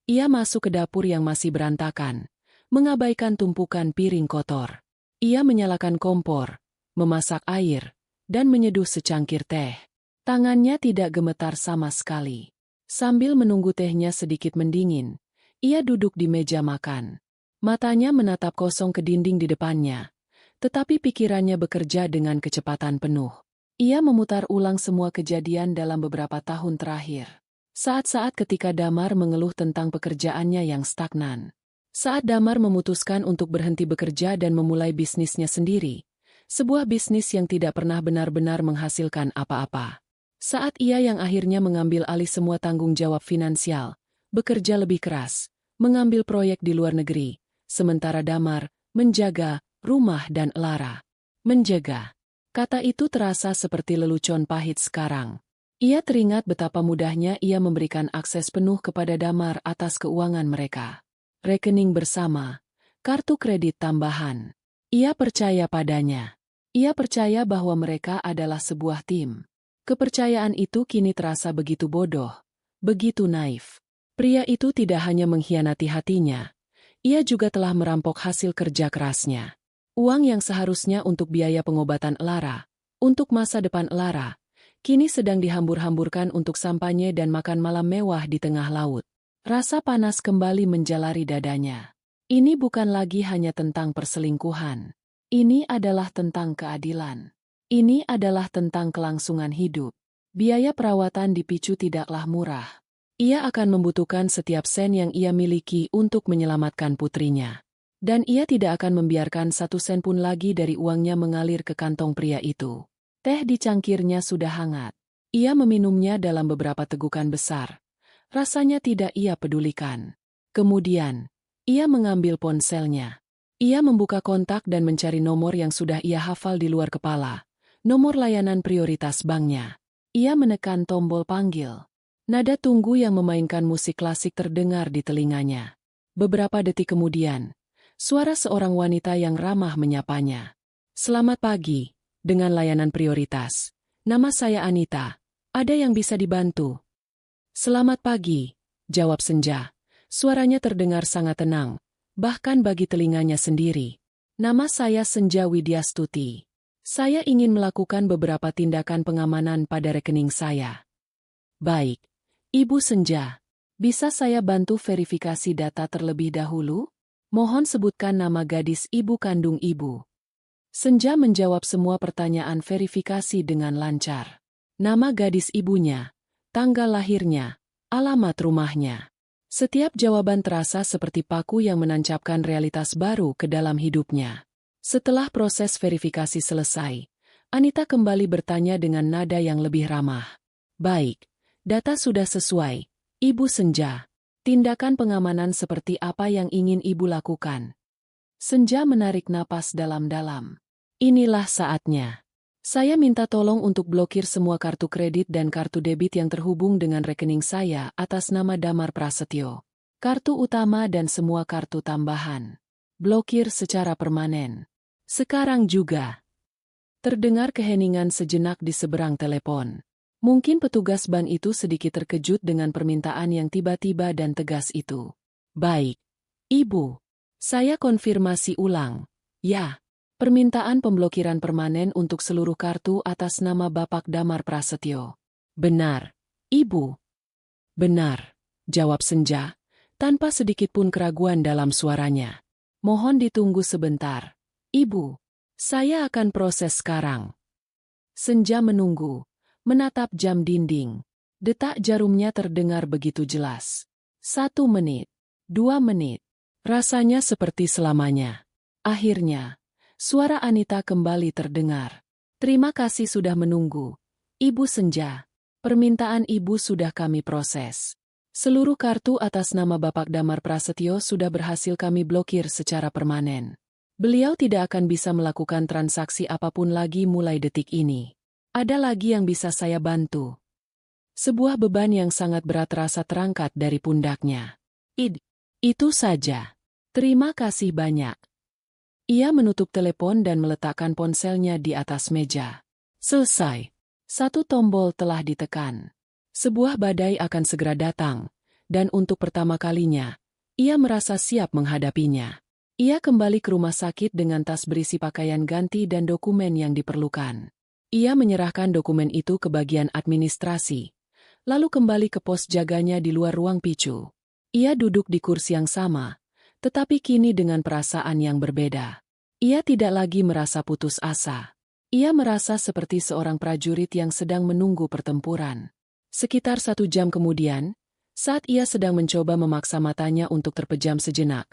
Ia masuk ke dapur yang masih berantakan, mengabaikan tumpukan piring kotor. Ia menyalakan kompor, memasak air, dan menyeduh secangkir teh. Tangannya tidak gemetar sama sekali. Sambil menunggu tehnya sedikit mendingin, ia duduk di meja makan. Matanya menatap kosong ke dinding di depannya, tetapi pikirannya bekerja dengan kecepatan penuh. Ia memutar ulang semua kejadian dalam beberapa tahun terakhir. Saat-saat ketika Damar mengeluh tentang pekerjaannya yang stagnan. Saat Damar memutuskan untuk berhenti bekerja dan memulai bisnisnya sendiri. Sebuah bisnis yang tidak pernah benar-benar menghasilkan apa-apa. Saat ia yang akhirnya mengambil alih semua tanggung jawab finansial, bekerja lebih keras, mengambil proyek di luar negeri, sementara Damar menjaga rumah dan Lara. Menjaga. Kata itu terasa seperti lelucon pahit sekarang. Ia teringat betapa mudahnya ia memberikan akses penuh kepada Damar atas keuangan mereka. Rekening bersama, kartu kredit tambahan. Ia percaya padanya. Ia percaya bahwa mereka adalah sebuah tim. Kepercayaan itu kini terasa begitu bodoh, begitu naif. Pria itu tidak hanya mengkhianati hatinya, ia juga telah merampok hasil kerja kerasnya. Uang yang seharusnya untuk biaya pengobatan Lara, untuk masa depan Lara, kini sedang dihambur-hamburkan untuk sampanye dan makan malam mewah di tengah laut. Rasa panas kembali menjalari dadanya. Ini bukan lagi hanya tentang perselingkuhan. Ini adalah tentang keadilan. Ini adalah tentang kelangsungan hidup. Biaya perawatan dipicu tidaklah murah. Ia akan membutuhkan setiap sen yang ia miliki untuk menyelamatkan putrinya. Dan ia tidak akan membiarkan satu sen pun lagi dari uangnya mengalir ke kantong pria itu. Teh di cangkirnya sudah hangat. Ia meminumnya dalam beberapa tegukan besar. Rasanya tidak ia pedulikan. Kemudian, ia mengambil ponselnya. Ia membuka kontak dan mencari nomor yang sudah ia hafal di luar kepala. Nomor layanan prioritas banknya. Ia menekan tombol panggil. Nada tunggu yang memainkan musik klasik terdengar di telinganya. Beberapa detik kemudian, suara seorang wanita yang ramah menyapanya. Selamat pagi, dengan layanan prioritas. Nama saya Anita. Ada yang bisa dibantu? Selamat pagi, jawab Senja. Suaranya terdengar sangat tenang, bahkan bagi telinganya sendiri. Nama saya Senja Widyastuti. Saya ingin melakukan beberapa tindakan pengamanan pada rekening saya. Baik. Ibu Senja, bisa saya bantu verifikasi data terlebih dahulu? Mohon sebutkan nama gadis ibu kandung ibu. Senja menjawab semua pertanyaan verifikasi dengan lancar. Nama gadis ibunya, tanggal lahirnya, alamat rumahnya. Setiap jawaban terasa seperti paku yang menancapkan realitas baru ke dalam hidupnya. Setelah proses verifikasi selesai, Anita kembali bertanya dengan nada yang lebih ramah. Baik. Data sudah sesuai, Ibu Senja. Tindakan pengamanan seperti apa yang ingin Ibu lakukan? Senja menarik napas dalam-dalam. Inilah saatnya. Saya minta tolong untuk blokir semua kartu kredit dan kartu debit yang terhubung dengan rekening saya atas nama Damar Prasetyo. Kartu utama dan semua kartu tambahan. Blokir secara permanen. Sekarang juga. Terdengar keheningan sejenak di seberang telepon. Mungkin petugas bank itu sedikit terkejut dengan permintaan yang tiba-tiba dan tegas itu. Baik, Ibu. Saya konfirmasi ulang. Ya, permintaan pemblokiran permanen untuk seluruh kartu atas nama Bapak Damar Prasetyo. Benar, Ibu. Benar, jawab Senja, tanpa sedikit pun keraguan dalam suaranya. Mohon ditunggu sebentar. Ibu, saya akan proses sekarang. Senja menunggu. Menatap jam dinding. Detak jarumnya terdengar begitu jelas. 1 menit. 2 menit. Rasanya seperti selamanya. Akhirnya, suara Anita kembali terdengar. Terima kasih sudah menunggu. Ibu Senja. Permintaan Ibu sudah kami proses. Seluruh kartu atas nama Bapak Damar Prasetyo sudah berhasil kami blokir secara permanen. Beliau tidak akan bisa melakukan transaksi apapun lagi mulai detik ini. Ada lagi yang bisa saya bantu. Sebuah beban yang sangat berat terasa terangkat dari pundaknya. Itu saja. Terima kasih banyak. Ia menutup telepon dan meletakkan ponselnya di atas meja. Selesai. Satu tombol telah ditekan. Sebuah badai akan segera datang, dan untuk pertama kalinya, ia merasa siap menghadapinya. Ia kembali ke rumah sakit dengan tas berisi pakaian ganti dan dokumen yang diperlukan. Ia menyerahkan dokumen itu ke bagian administrasi, lalu kembali ke pos jaganya di luar ruang picu. Ia duduk di kursi yang sama, tetapi kini dengan perasaan yang berbeda. Ia tidak lagi merasa putus asa. Ia merasa seperti seorang prajurit yang sedang menunggu pertempuran. Sekitar 1 jam kemudian, saat ia sedang mencoba memaksa matanya untuk terpejam sejenak,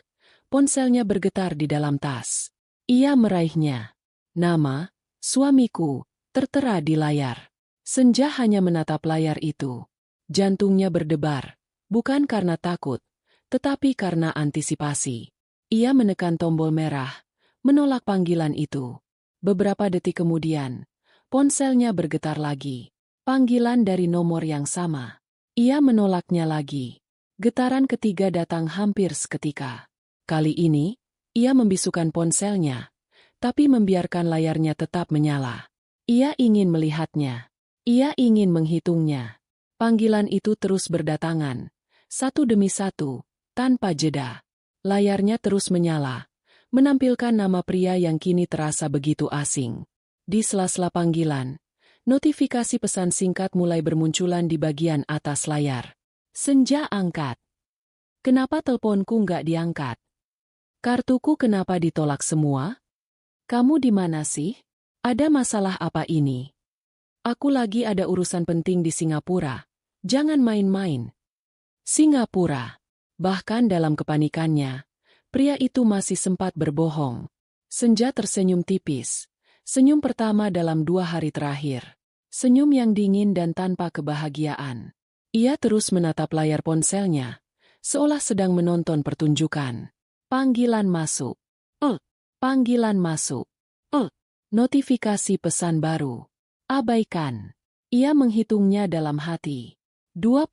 ponselnya bergetar di dalam tas. Ia meraihnya. Nama, suamiku, tertera di layar. Senja hanya menatap layar itu. Jantungnya berdebar, bukan karena takut, tetapi karena antisipasi. Ia menekan tombol merah, menolak panggilan itu. Beberapa detik kemudian, ponselnya bergetar lagi. Panggilan dari nomor yang sama. Ia menolaknya lagi. Getaran ketiga datang hampir seketika. Kali ini, ia membisukan ponselnya, tapi membiarkan layarnya tetap menyala. Ia ingin melihatnya. Ia ingin menghitungnya. Panggilan itu terus berdatangan, satu demi satu, tanpa jeda. Layarnya terus menyala, menampilkan nama pria yang kini terasa begitu asing. Di sela-sela panggilan, notifikasi pesan singkat mulai bermunculan di bagian atas layar. Senja angkat. Kenapa teleponku nggak diangkat? Kartuku kenapa ditolak semua? Kamu di mana sih? Ada masalah apa ini? Aku lagi ada urusan penting di Singapura. Jangan main-main. Singapura. Bahkan dalam kepanikannya, pria itu masih sempat berbohong. Senja tersenyum tipis. Senyum pertama dalam 2 hari terakhir. Senyum yang dingin dan tanpa kebahagiaan. Ia terus menatap layar ponselnya, seolah sedang menonton pertunjukan. Panggilan masuk. Panggilan masuk. Notifikasi pesan baru. Abaikan. Ia menghitungnya dalam hati. 20,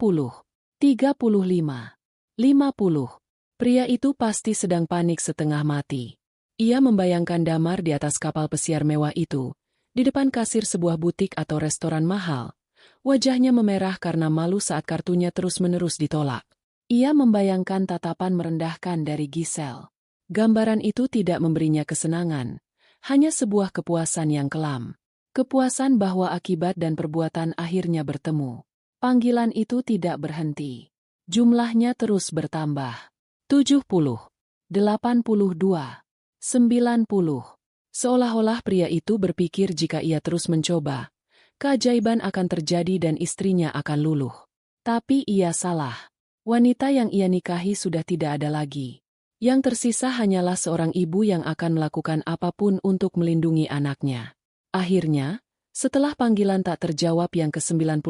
35, 50. Pria itu pasti sedang panik setengah mati. Ia membayangkan Damar di atas kapal pesiar mewah itu, di depan kasir sebuah butik atau restoran mahal. Wajahnya memerah karena malu saat kartunya terus-menerus ditolak. Ia membayangkan tatapan merendahkan dari Giselle. Gambaran itu tidak memberinya kesenangan, hanya sebuah kepuasan yang kelam. Kepuasan bahwa akibat dan perbuatan akhirnya bertemu. Panggilan itu tidak berhenti. Jumlahnya terus bertambah. 70, 82, 90. Seolah-olah pria itu berpikir jika ia terus mencoba, keajaiban akan terjadi dan istrinya akan luluh. Tapi ia salah. Wanita yang ia nikahi sudah tidak ada lagi. Yang tersisa hanyalah seorang ibu yang akan melakukan apapun untuk melindungi anaknya. Akhirnya, setelah panggilan tak terjawab yang ke-95,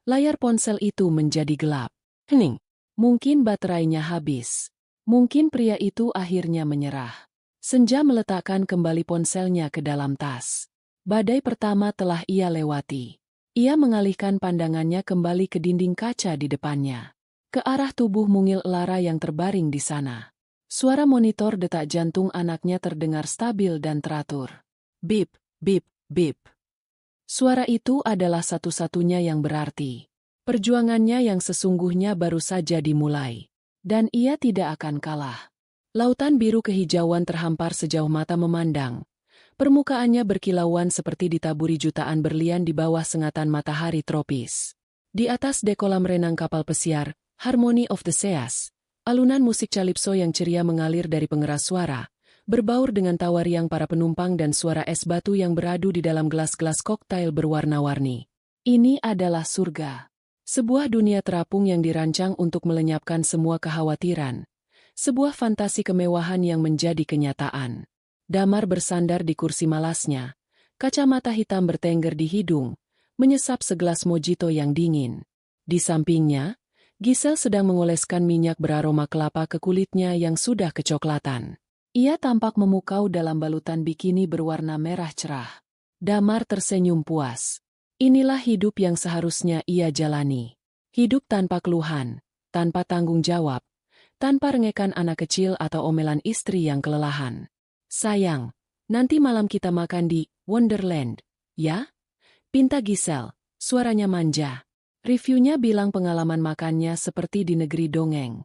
layar ponsel itu menjadi gelap. Hening. Mungkin baterainya habis. Mungkin pria itu akhirnya menyerah. Senja meletakkan kembali ponselnya ke dalam tas. Badai pertama telah ia lewati. Ia mengalihkan pandangannya kembali ke dinding kaca di depannya. Ke arah tubuh mungil Lara yang terbaring di sana. Suara monitor detak jantung anaknya terdengar stabil dan teratur. Bip, bip, bip. Suara itu adalah satu-satunya yang berarti. Perjuangannya yang sesungguhnya baru saja dimulai. Dan ia tidak akan kalah. Lautan biru kehijauan terhampar sejauh mata memandang. Permukaannya berkilauan seperti ditaburi jutaan berlian di bawah sengatan matahari tropis. Di atas dek kolam renang kapal pesiar, Harmony of the Seas, alunan musik calypso yang ceria mengalir dari pengeras suara, berbaur dengan tawa riang para penumpang dan suara es batu yang beradu di dalam gelas-gelas koktail berwarna-warni. Ini adalah surga. Sebuah dunia terapung yang dirancang untuk melenyapkan semua kekhawatiran. Sebuah fantasi kemewahan yang menjadi kenyataan. Damar bersandar di kursi malasnya, kacamata hitam bertengger di hidung, menyesap segelas mojito yang dingin. Di sampingnya, Giselle sedang mengoleskan minyak beraroma kelapa ke kulitnya yang sudah kecoklatan. Ia tampak memukau dalam balutan bikini berwarna merah cerah. Damar tersenyum puas. Inilah hidup yang seharusnya ia jalani. Hidup tanpa keluhan, tanpa tanggung jawab, tanpa rengekan anak kecil atau omelan istri yang kelelahan. Sayang, nanti malam kita makan di Wonderland, ya? Pinta Giselle, suaranya manja. Reviewnya bilang pengalaman makannya seperti di negeri dongeng.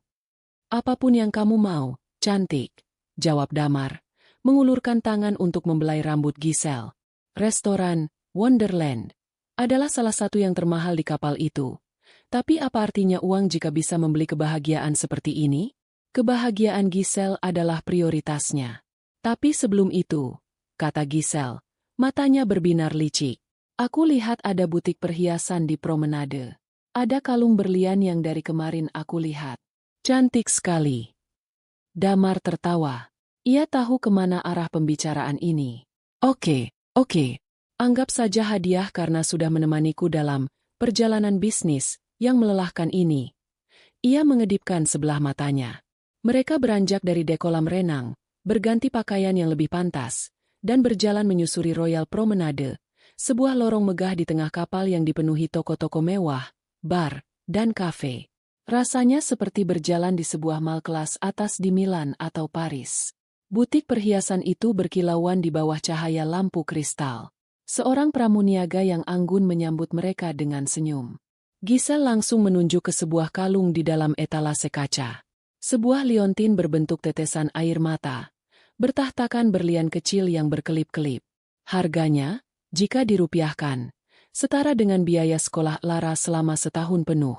Apapun yang kamu mau, cantik, jawab Damar, mengulurkan tangan untuk membelai rambut Giselle. Restoran Wonderland adalah salah satu yang termahal di kapal itu. Tapi apa artinya uang jika bisa membeli kebahagiaan seperti ini? Kebahagiaan Giselle adalah prioritasnya. Tapi sebelum itu, kata Giselle, matanya berbinar licik. Aku lihat ada butik perhiasan di promenade. Ada kalung berlian yang dari kemarin aku lihat. Cantik sekali. Damar tertawa. Ia tahu kemana arah pembicaraan ini. Oke. Anggap saja hadiah karena sudah menemaniku dalam perjalanan bisnis yang melelahkan ini. Ia mengedipkan sebelah matanya. Mereka beranjak dari dek kolam renang, berganti pakaian yang lebih pantas, dan berjalan menyusuri Royal Promenade, sebuah lorong megah di tengah kapal yang dipenuhi toko-toko mewah, bar, dan kafe. Rasanya seperti berjalan di sebuah mal kelas atas di Milan atau Paris. Butik perhiasan itu berkilauan di bawah cahaya lampu kristal. Seorang pramuniaga yang anggun menyambut mereka dengan senyum. Giselle langsung menunjuk ke sebuah kalung di dalam etalase kaca. Sebuah liontin berbentuk tetesan air mata, bertahtakan berlian kecil yang berkelip-kelip. Harganya, jika dirupiahkan, setara dengan biaya sekolah Lara selama setahun penuh.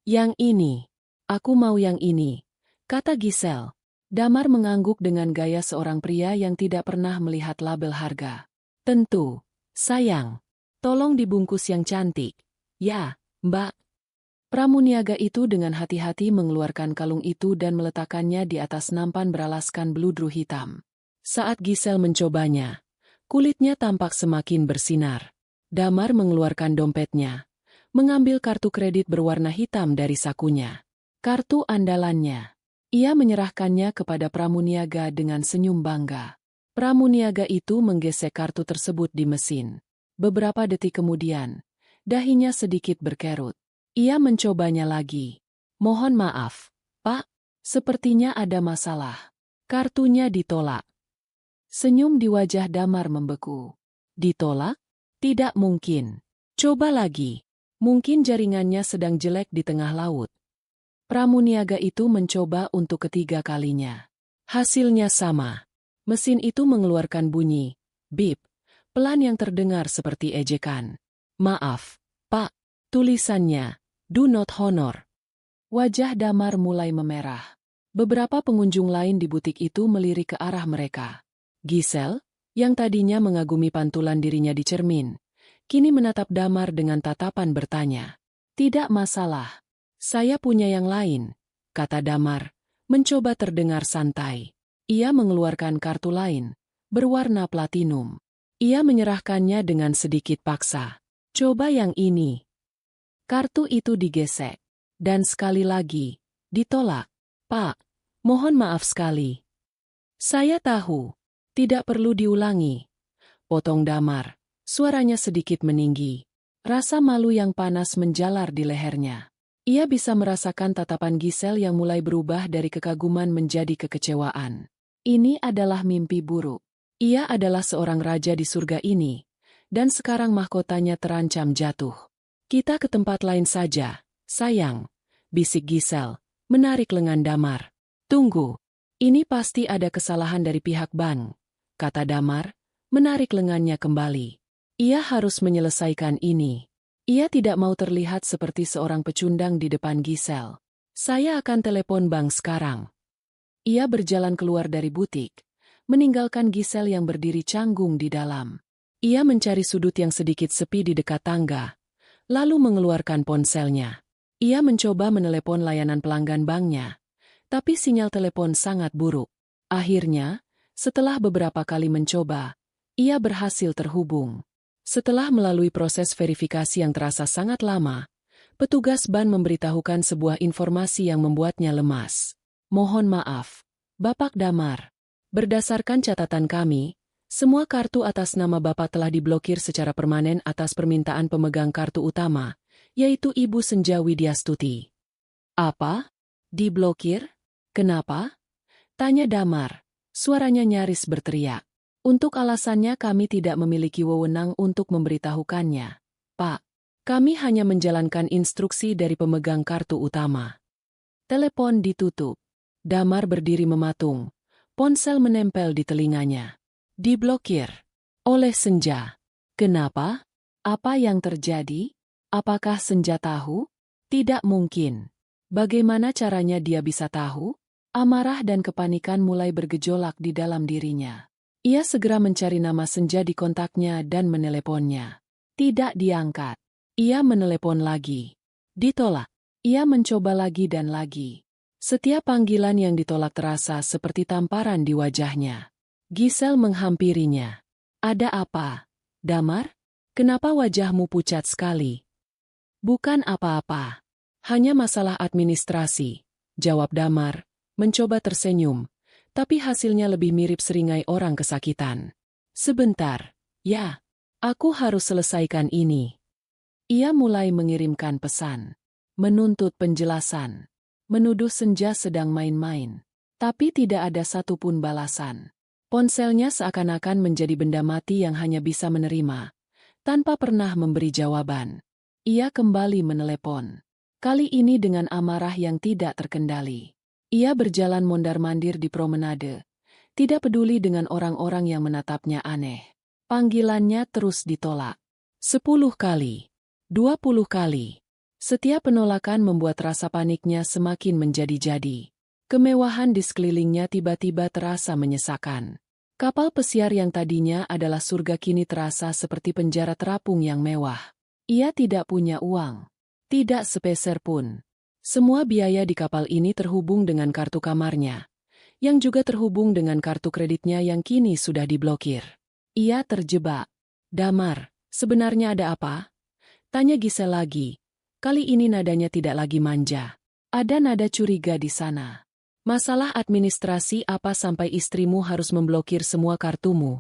Yang ini. Aku mau yang ini, kata Giselle. Damar mengangguk dengan gaya seorang pria yang tidak pernah melihat label harga. Tentu, sayang. Tolong dibungkus yang cantik. Ya, Mbak. Pramuniaga itu dengan hati-hati mengeluarkan kalung itu dan meletakkannya di atas nampan beralaskan bludru hitam. Saat Giselle mencobanya, kulitnya tampak semakin bersinar. Damar mengeluarkan dompetnya, mengambil kartu kredit berwarna hitam dari sakunya. Kartu andalannya. Ia menyerahkannya kepada pramuniaga dengan senyum bangga. Pramuniaga itu menggesek kartu tersebut di mesin. Beberapa detik kemudian, dahinya sedikit berkerut. Ia mencobanya lagi. Mohon maaf, Pak, sepertinya ada masalah. Kartunya ditolak. Senyum di wajah Damar membeku. Ditolak? Tidak mungkin. Coba lagi. Mungkin jaringannya sedang jelek di tengah laut. Pramuniaga itu mencoba untuk ketiga kalinya. Hasilnya sama. Mesin itu mengeluarkan bunyi, bip, pelan yang terdengar seperti ejekan. Maaf, Pak, tulisannya, do not honor. Wajah Damar mulai memerah. Beberapa pengunjung lain di butik itu melirik ke arah mereka. Giselle, yang tadinya mengagumi pantulan dirinya di cermin, kini menatap Damar dengan tatapan bertanya. Tidak masalah. Saya punya yang lain, kata Damar, mencoba terdengar santai. Ia mengeluarkan kartu lain, berwarna platinum. Ia menyerahkannya dengan sedikit paksa. Coba yang ini. Kartu itu digesek. Dan sekali lagi, ditolak. Pak, mohon maaf sekali. Saya tahu. Tidak perlu diulangi. Potong Damar. Suaranya sedikit meninggi. Rasa malu yang panas menjalar di lehernya. Ia bisa merasakan tatapan Giselle yang mulai berubah dari kekaguman menjadi kekecewaan. Ini adalah mimpi buruk. Ia adalah seorang raja di surga ini, dan sekarang mahkotanya terancam jatuh. Kita ke tempat lain saja, sayang, bisik Giselle, menarik lengan Damar. Tunggu, ini pasti ada kesalahan dari pihak bank, kata Damar, menarik lengannya kembali. Ia harus menyelesaikan ini. Ia tidak mau terlihat seperti seorang pecundang di depan Giselle. Saya akan telepon bank sekarang. Ia berjalan keluar dari butik, meninggalkan Giselle yang berdiri canggung di dalam. Ia mencari sudut yang sedikit sepi di dekat tangga, lalu mengeluarkan ponselnya. Ia mencoba menelepon layanan pelanggan banknya, tapi sinyal telepon sangat buruk. Akhirnya, setelah beberapa kali mencoba, ia berhasil terhubung. Setelah melalui proses verifikasi yang terasa sangat lama, petugas bank memberitahukan sebuah informasi yang membuatnya lemas. Mohon maaf, Bapak Damar. Berdasarkan catatan kami, semua kartu atas nama Bapak telah diblokir secara permanen atas permintaan pemegang kartu utama, yaitu Ibu Senja Widyastuti. Apa? Diblokir? Kenapa? Tanya Damar. Suaranya nyaris berteriak. Untuk alasannya kami tidak memiliki wewenang untuk memberitahukannya, Pak. Kami hanya menjalankan instruksi dari pemegang kartu utama. Telepon ditutup. Damar berdiri mematung. Ponsel menempel di telinganya. Diblokir. Oleh Senja. Kenapa? Apa yang terjadi? Apakah Senja tahu? Tidak mungkin. Bagaimana caranya dia bisa tahu? Amarah dan kepanikan mulai bergejolak di dalam dirinya. Ia segera mencari nama Senja di kontaknya dan meneleponnya. Tidak diangkat. Ia menelepon lagi. Ditolak. Ia mencoba lagi dan lagi. Setiap panggilan yang ditolak terasa seperti tamparan di wajahnya. Giselle menghampirinya. Ada apa? Damar? Kenapa wajahmu pucat sekali? Bukan apa-apa. Hanya masalah administrasi, jawab Damar, mencoba tersenyum. Tapi hasilnya lebih mirip seringai orang kesakitan. Sebentar, ya. Aku harus selesaikan ini. Ia mulai mengirimkan pesan. Menuntut penjelasan. Menuduh Senja sedang main-main. Tapi tidak ada satupun balasan. Ponselnya seakan-akan menjadi benda mati yang hanya bisa menerima. Tanpa pernah memberi jawaban. Ia kembali menelepon. Kali ini dengan amarah yang tidak terkendali. Ia berjalan mondar-mandir di promenade. Tidak peduli dengan orang-orang yang menatapnya aneh. Panggilannya terus ditolak. 10 kali. 20 kali. Setiap penolakan membuat rasa paniknya semakin menjadi-jadi. Kemewahan di sekelilingnya tiba-tiba terasa menyesakan. Kapal pesiar yang tadinya adalah surga kini terasa seperti penjara terapung yang mewah. Ia tidak punya uang. Tidak sepeser pun. Semua biaya di kapal ini terhubung dengan kartu kamarnya, yang juga terhubung dengan kartu kreditnya yang kini sudah diblokir. Ia terjebak. Damar, sebenarnya ada apa? Tanya Giselle lagi. Kali ini nadanya tidak lagi manja. Ada nada curiga di sana. Masalah administrasi apa sampai istrimu harus memblokir semua kartumu?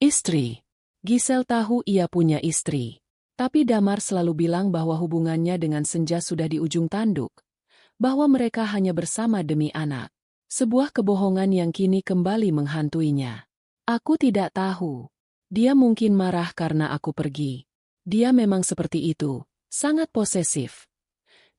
Istri. Giselle tahu ia punya istri. Tapi Damar selalu bilang bahwa hubungannya dengan Senja sudah di ujung tanduk. Bahwa mereka hanya bersama demi anak. Sebuah kebohongan yang kini kembali menghantuinya. Aku tidak tahu. Dia mungkin marah karena aku pergi. Dia memang seperti itu, sangat posesif.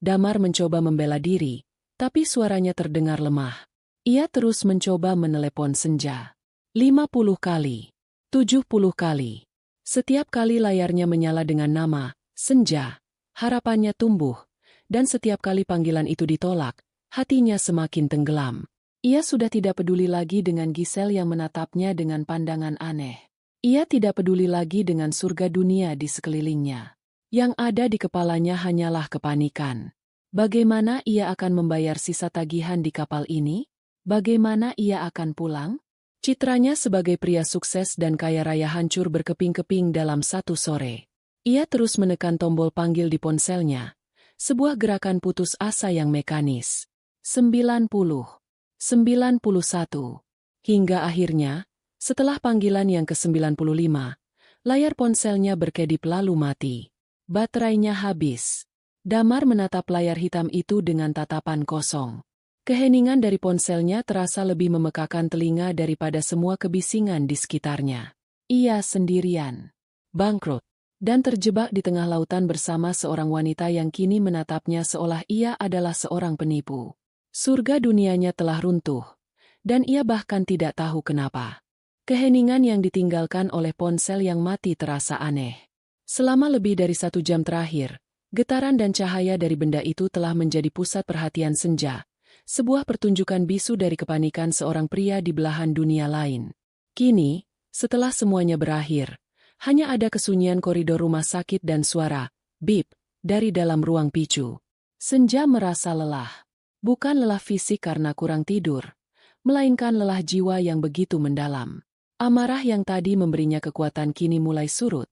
Damar mencoba membela diri, tapi suaranya terdengar lemah. Ia terus mencoba menelepon Senja. 50 kali. 70 kali. Setiap kali layarnya menyala dengan nama, Senja. Harapannya tumbuh, dan setiap kali panggilan itu ditolak, hatinya semakin tenggelam. Ia sudah tidak peduli lagi dengan Giselle yang menatapnya dengan pandangan aneh. Ia tidak peduli lagi dengan surga dunia di sekelilingnya. Yang ada di kepalanya hanyalah kepanikan. Bagaimana ia akan membayar sisa tagihan di kapal ini? Bagaimana ia akan pulang? Citranya sebagai pria sukses dan kaya raya hancur berkeping-keping dalam satu sore. Ia terus menekan tombol panggil di ponselnya. Sebuah gerakan putus asa yang mekanis. 90. 91. Hingga akhirnya, setelah panggilan yang ke-95, layar ponselnya berkedip lalu mati. Baterainya habis. Damar menatap layar hitam itu dengan tatapan kosong. Keheningan dari ponselnya terasa lebih memekakan telinga daripada semua kebisingan di sekitarnya. Ia sendirian, bangkrut, dan terjebak di tengah lautan bersama seorang wanita yang kini menatapnya seolah ia adalah seorang penipu. Surga dunianya telah runtuh, dan ia bahkan tidak tahu kenapa. Keheningan yang ditinggalkan oleh ponsel yang mati terasa aneh. Selama lebih dari 1 jam terakhir, getaran dan cahaya dari benda itu telah menjadi pusat perhatian Senja. Sebuah pertunjukan bisu dari kepanikan seorang pria di belahan dunia lain. Kini, setelah semuanya berakhir, hanya ada kesunyian koridor rumah sakit dan suara, bip, dari dalam ruang picu. Senja merasa lelah. Bukan lelah fisik karena kurang tidur, melainkan lelah jiwa yang begitu mendalam. Amarah yang tadi memberinya kekuatan kini mulai surut,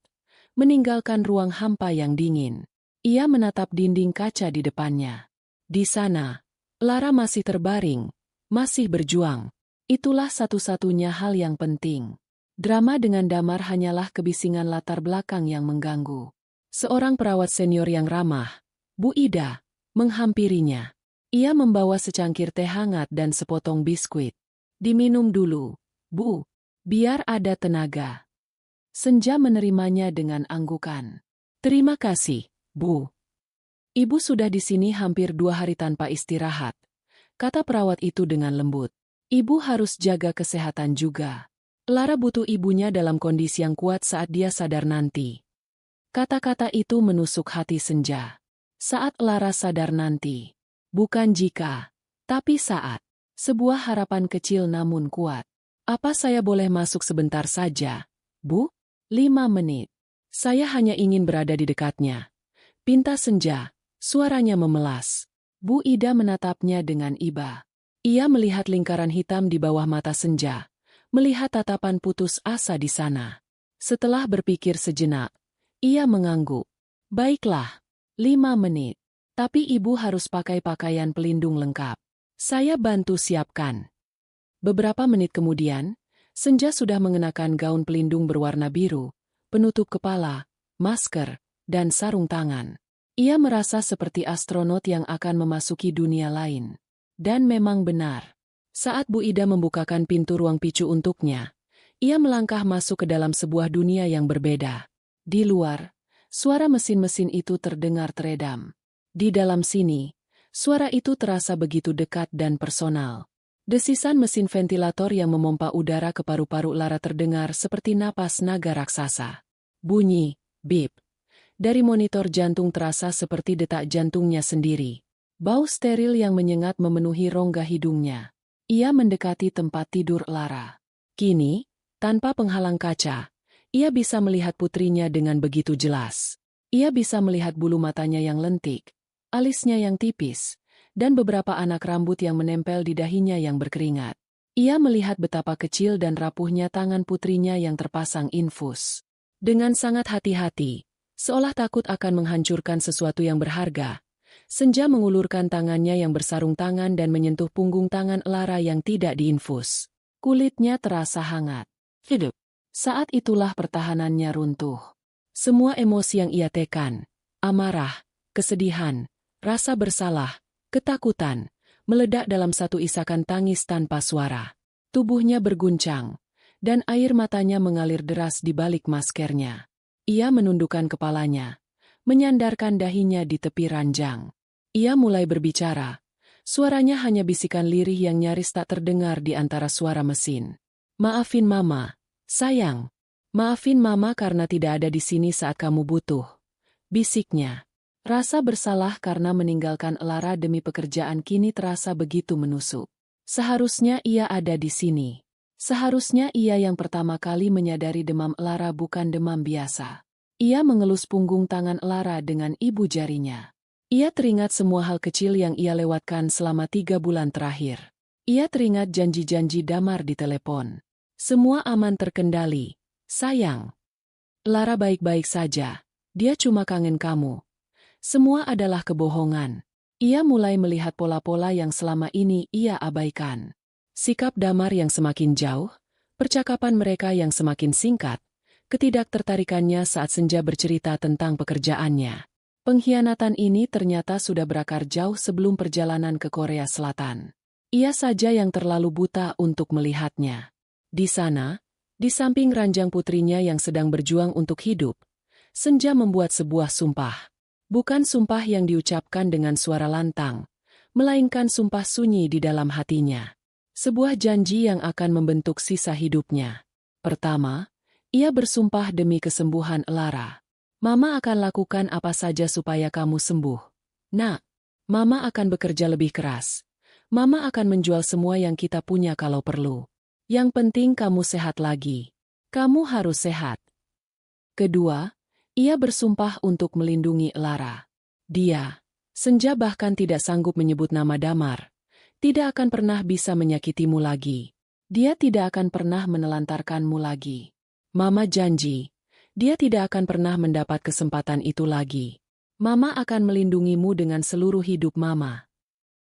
meninggalkan ruang hampa yang dingin. Ia menatap dinding kaca di depannya. Di sana, Lara masih terbaring, masih berjuang. Itulah satu-satunya hal yang penting. Drama dengan Damar hanyalah kebisingan latar belakang yang mengganggu. Seorang perawat senior yang ramah, Bu Ida, menghampirinya. Ia membawa secangkir teh hangat dan sepotong biskuit. Diminum dulu, Bu, biar ada tenaga. Senja menerimanya dengan anggukan. Terima kasih, Bu. Ibu sudah di sini hampir 2 hari tanpa istirahat, kata perawat itu dengan lembut. Ibu harus jaga kesehatan juga. Lara butuh ibunya dalam kondisi yang kuat saat dia sadar nanti. Kata-kata itu menusuk hati Senja. Saat Lara sadar nanti. Bukan jika, tapi saat. Sebuah harapan kecil namun kuat. Apa saya boleh masuk sebentar saja, Bu? 5 menit. Saya hanya ingin berada di dekatnya. Pinta Senja. Suaranya memelas. Bu Ida menatapnya dengan iba. Ia melihat lingkaran hitam di bawah mata Senja. Melihat tatapan putus asa di sana. Setelah berpikir sejenak, ia mengangguk. Baiklah, 5 menit. Tapi ibu harus pakai pakaian pelindung lengkap. Saya bantu siapkan. Beberapa menit kemudian, Senja sudah mengenakan gaun pelindung berwarna biru, penutup kepala, masker, dan sarung tangan. Ia merasa seperti astronot yang akan memasuki dunia lain. Dan memang benar. Saat Bu Ida membukakan pintu ruang picu untuknya, ia melangkah masuk ke dalam sebuah dunia yang berbeda. Di luar, suara mesin-mesin itu terdengar teredam. Di dalam sini, suara itu terasa begitu dekat dan personal. Desisan mesin ventilator yang memompa udara ke paru-paru Lara terdengar seperti napas naga raksasa. Bunyi, bip. Dari monitor jantung terasa seperti detak jantungnya sendiri. Bau steril yang menyengat memenuhi rongga hidungnya. Ia mendekati tempat tidur Lara. Kini, tanpa penghalang kaca, ia bisa melihat putrinya dengan begitu jelas. Ia bisa melihat bulu matanya yang lentik, alisnya yang tipis, dan beberapa anak rambut yang menempel di dahinya yang berkeringat. Ia melihat betapa kecil dan rapuhnya tangan putrinya yang terpasang infus. Dengan sangat hati-hati, seolah takut akan menghancurkan sesuatu yang berharga, Senja mengulurkan tangannya yang bersarung tangan dan menyentuh punggung tangan Lara yang tidak diinfus. Kulitnya terasa hangat. Hidup. Saat itulah pertahanannya runtuh. Semua emosi yang ia tekan, amarah, kesedihan, rasa bersalah, ketakutan, meledak dalam satu isakan tangis tanpa suara. Tubuhnya berguncang, dan air matanya mengalir deras di balik maskernya. Ia menundukkan kepalanya, menyandarkan dahinya di tepi ranjang. Ia mulai berbicara. Suaranya hanya bisikan lirih yang nyaris tak terdengar di antara suara mesin. Maafin Mama, sayang. Maafin Mama karena tidak ada di sini saat kamu butuh. Bisiknya. Rasa bersalah karena meninggalkan Lara demi pekerjaan kini terasa begitu menusuk. Seharusnya ia ada di sini. Seharusnya ia yang pertama kali menyadari demam Lara bukan demam biasa. Ia mengelus punggung tangan Lara dengan ibu jarinya. Ia teringat semua hal kecil yang ia lewatkan selama 3 bulan terakhir. Ia teringat janji-janji Damar di telepon. Semua aman terkendali. Sayang. Lara baik-baik saja. Dia cuma kangen kamu. Semua adalah kebohongan. Ia mulai melihat pola-pola yang selama ini ia abaikan. Sikap Damar yang semakin jauh, percakapan mereka yang semakin singkat, ketidaktertarikannya saat Senja bercerita tentang pekerjaannya. Pengkhianatan ini ternyata sudah berakar jauh sebelum perjalanan ke Korea Selatan. Ia saja yang terlalu buta untuk melihatnya. Di sana, di samping ranjang putrinya yang sedang berjuang untuk hidup, Senja membuat sebuah sumpah. Bukan sumpah yang diucapkan dengan suara lantang, melainkan sumpah sunyi di dalam hatinya. Sebuah janji yang akan membentuk sisa hidupnya. Pertama, ia bersumpah demi kesembuhan Lara. Mama akan lakukan apa saja supaya kamu sembuh. Nak, Mama akan bekerja lebih keras. Mama akan menjual semua yang kita punya kalau perlu. Yang penting kamu sehat lagi. Kamu harus sehat. Kedua, ia bersumpah untuk melindungi Lara. Dia, Senja bahkan tidak sanggup menyebut nama Damar. Tidak akan pernah bisa menyakitimu lagi. Dia tidak akan pernah menelantarkanmu lagi. Mama janji, dia tidak akan pernah mendapat kesempatan itu lagi. Mama akan melindungimu dengan seluruh hidup Mama.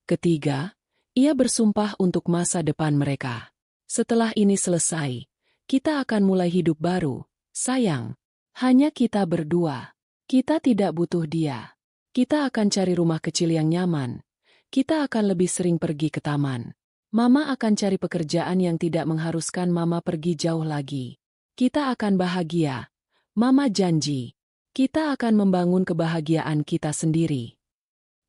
Ketiga, ia bersumpah untuk masa depan mereka. Setelah ini selesai, kita akan mulai hidup baru, sayang. Hanya kita berdua. Kita tidak butuh dia. Kita akan cari rumah kecil yang nyaman. Kita akan lebih sering pergi ke taman. Mama akan cari pekerjaan yang tidak mengharuskan Mama pergi jauh lagi. Kita akan bahagia. Mama janji, kita akan membangun kebahagiaan kita sendiri.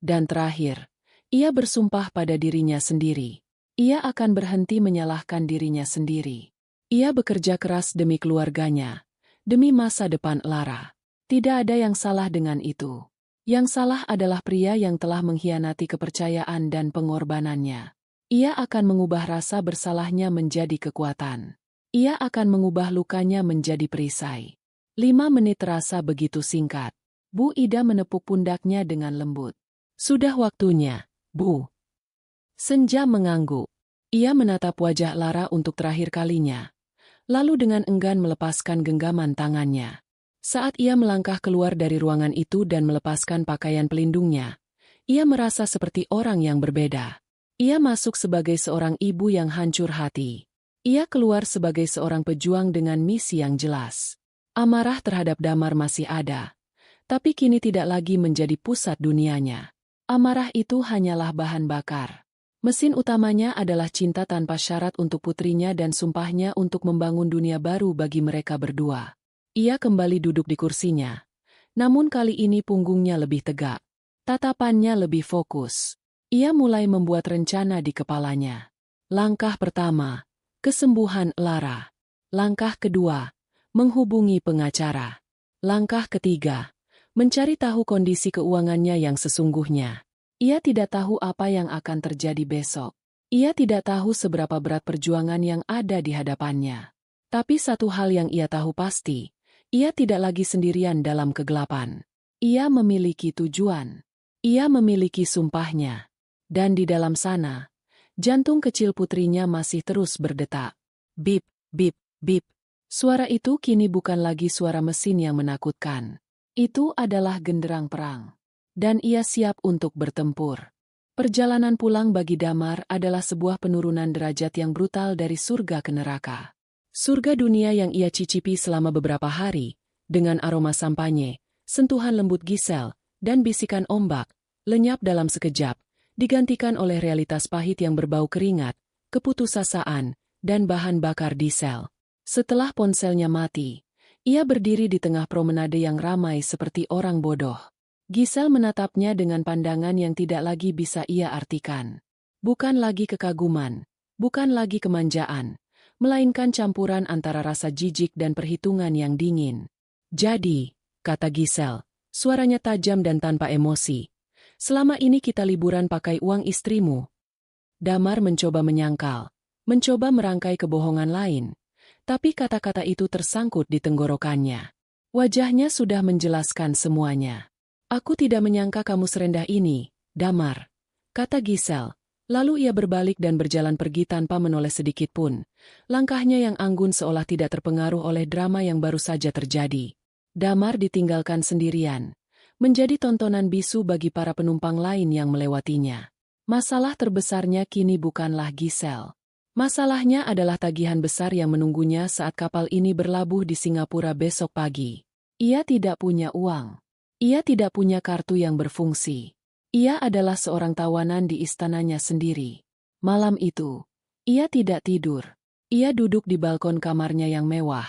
Dan terakhir, ia bersumpah pada dirinya sendiri. Ia akan berhenti menyalahkan dirinya sendiri. Ia bekerja keras demi keluarganya, demi masa depan Lara. Tidak ada yang salah dengan itu. Yang salah adalah pria yang telah mengkhianati kepercayaan dan pengorbanannya. Ia akan mengubah rasa bersalahnya menjadi kekuatan. Ia akan mengubah lukanya menjadi perisai. 5 menit terasa begitu singkat. Bu Ida menepuk pundaknya dengan lembut. Sudah waktunya, Bu. Senja mengangguk. Ia menatap wajah Lara untuk terakhir kalinya. Lalu dengan enggan melepaskan genggaman tangannya. Saat ia melangkah keluar dari ruangan itu dan melepaskan pakaian pelindungnya, ia merasa seperti orang yang berbeda. Ia masuk sebagai seorang ibu yang hancur hati. Ia keluar sebagai seorang pejuang dengan misi yang jelas. Amarah terhadap Damar masih ada, tapi kini tidak lagi menjadi pusat dunianya. Amarah itu hanyalah bahan bakar. Mesin utamanya adalah cinta tanpa syarat untuk putrinya dan sumpahnya untuk membangun dunia baru bagi mereka berdua. Ia kembali duduk di kursinya. Namun kali ini punggungnya lebih tegak. Tatapannya lebih fokus. Ia mulai membuat rencana di kepalanya. Langkah pertama, kesembuhan Lara. Langkah kedua, menghubungi pengacara. Langkah ketiga, mencari tahu kondisi keuangannya yang sesungguhnya. Ia tidak tahu apa yang akan terjadi besok. Ia tidak tahu seberapa berat perjuangan yang ada di hadapannya. Tapi satu hal yang ia tahu pasti, ia tidak lagi sendirian dalam kegelapan. Ia memiliki tujuan. Ia memiliki sumpahnya. Dan di dalam sana, jantung kecil putrinya masih terus berdetak. Bip, bip, bip. Suara itu kini bukan lagi suara mesin yang menakutkan. Itu adalah genderang perang. Dan ia siap untuk bertempur. Perjalanan pulang bagi Damar adalah sebuah penurunan derajat yang brutal dari surga ke neraka. Surga dunia yang ia cicipi selama beberapa hari, dengan aroma sampanye, sentuhan lembut Giselle, dan bisikan ombak, lenyap dalam sekejap, digantikan oleh realitas pahit yang berbau keringat, keputusasaan, dan bahan bakar diesel. Setelah ponselnya mati, ia berdiri di tengah promenade yang ramai seperti orang bodoh. Giselle menatapnya dengan pandangan yang tidak lagi bisa ia artikan. Bukan lagi kekaguman, bukan lagi kemanjaan, melainkan campuran antara rasa jijik dan perhitungan yang dingin. Jadi, kata Giselle, suaranya tajam dan tanpa emosi, selama ini kita liburan pakai uang istrimu. Damar mencoba menyangkal, mencoba merangkai kebohongan lain, tapi kata-kata itu tersangkut di tenggorokannya. Wajahnya sudah menjelaskan semuanya. Aku tidak menyangka kamu serendah ini, Damar, kata Giselle. Lalu ia berbalik dan berjalan pergi tanpa menoleh sedikit pun. Langkahnya yang anggun seolah tidak terpengaruh oleh drama yang baru saja terjadi. Damar ditinggalkan sendirian, menjadi tontonan bisu bagi para penumpang lain yang melewatinya. Masalah terbesarnya kini bukanlah Giselle. Masalahnya adalah tagihan besar yang menunggunya saat kapal ini berlabuh di Singapura besok pagi. Ia tidak punya uang. Ia tidak punya kartu yang berfungsi. Ia adalah seorang tawanan di istananya sendiri. Malam itu, ia tidak tidur. Ia duduk di balkon kamarnya yang mewah,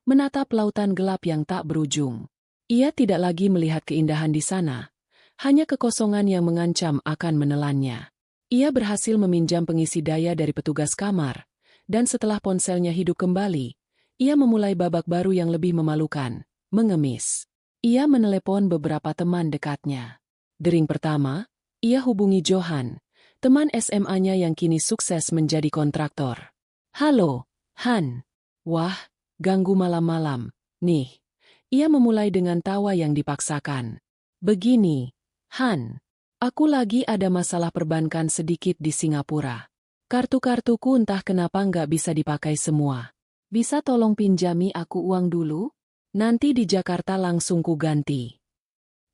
menatap lautan gelap yang tak berujung. Ia tidak lagi melihat keindahan di sana, hanya kekosongan yang mengancam akan menelannya. Ia berhasil meminjam pengisi daya dari petugas kamar, dan setelah ponselnya hidup kembali, ia memulai babak baru yang lebih memalukan, mengemis. Ia menelepon beberapa teman dekatnya. Dering pertama, ia hubungi Johan, teman SMA-nya yang kini sukses menjadi kontraktor. Halo, Han. Wah, ganggu malam-malam, nih. Ia memulai dengan tawa yang dipaksakan. Begini, Han. Aku lagi ada masalah perbankan sedikit di Singapura. Kartu-kartuku entah kenapa nggak bisa dipakai semua. Bisa tolong pinjami aku uang dulu? Nanti di Jakarta langsung ku ganti.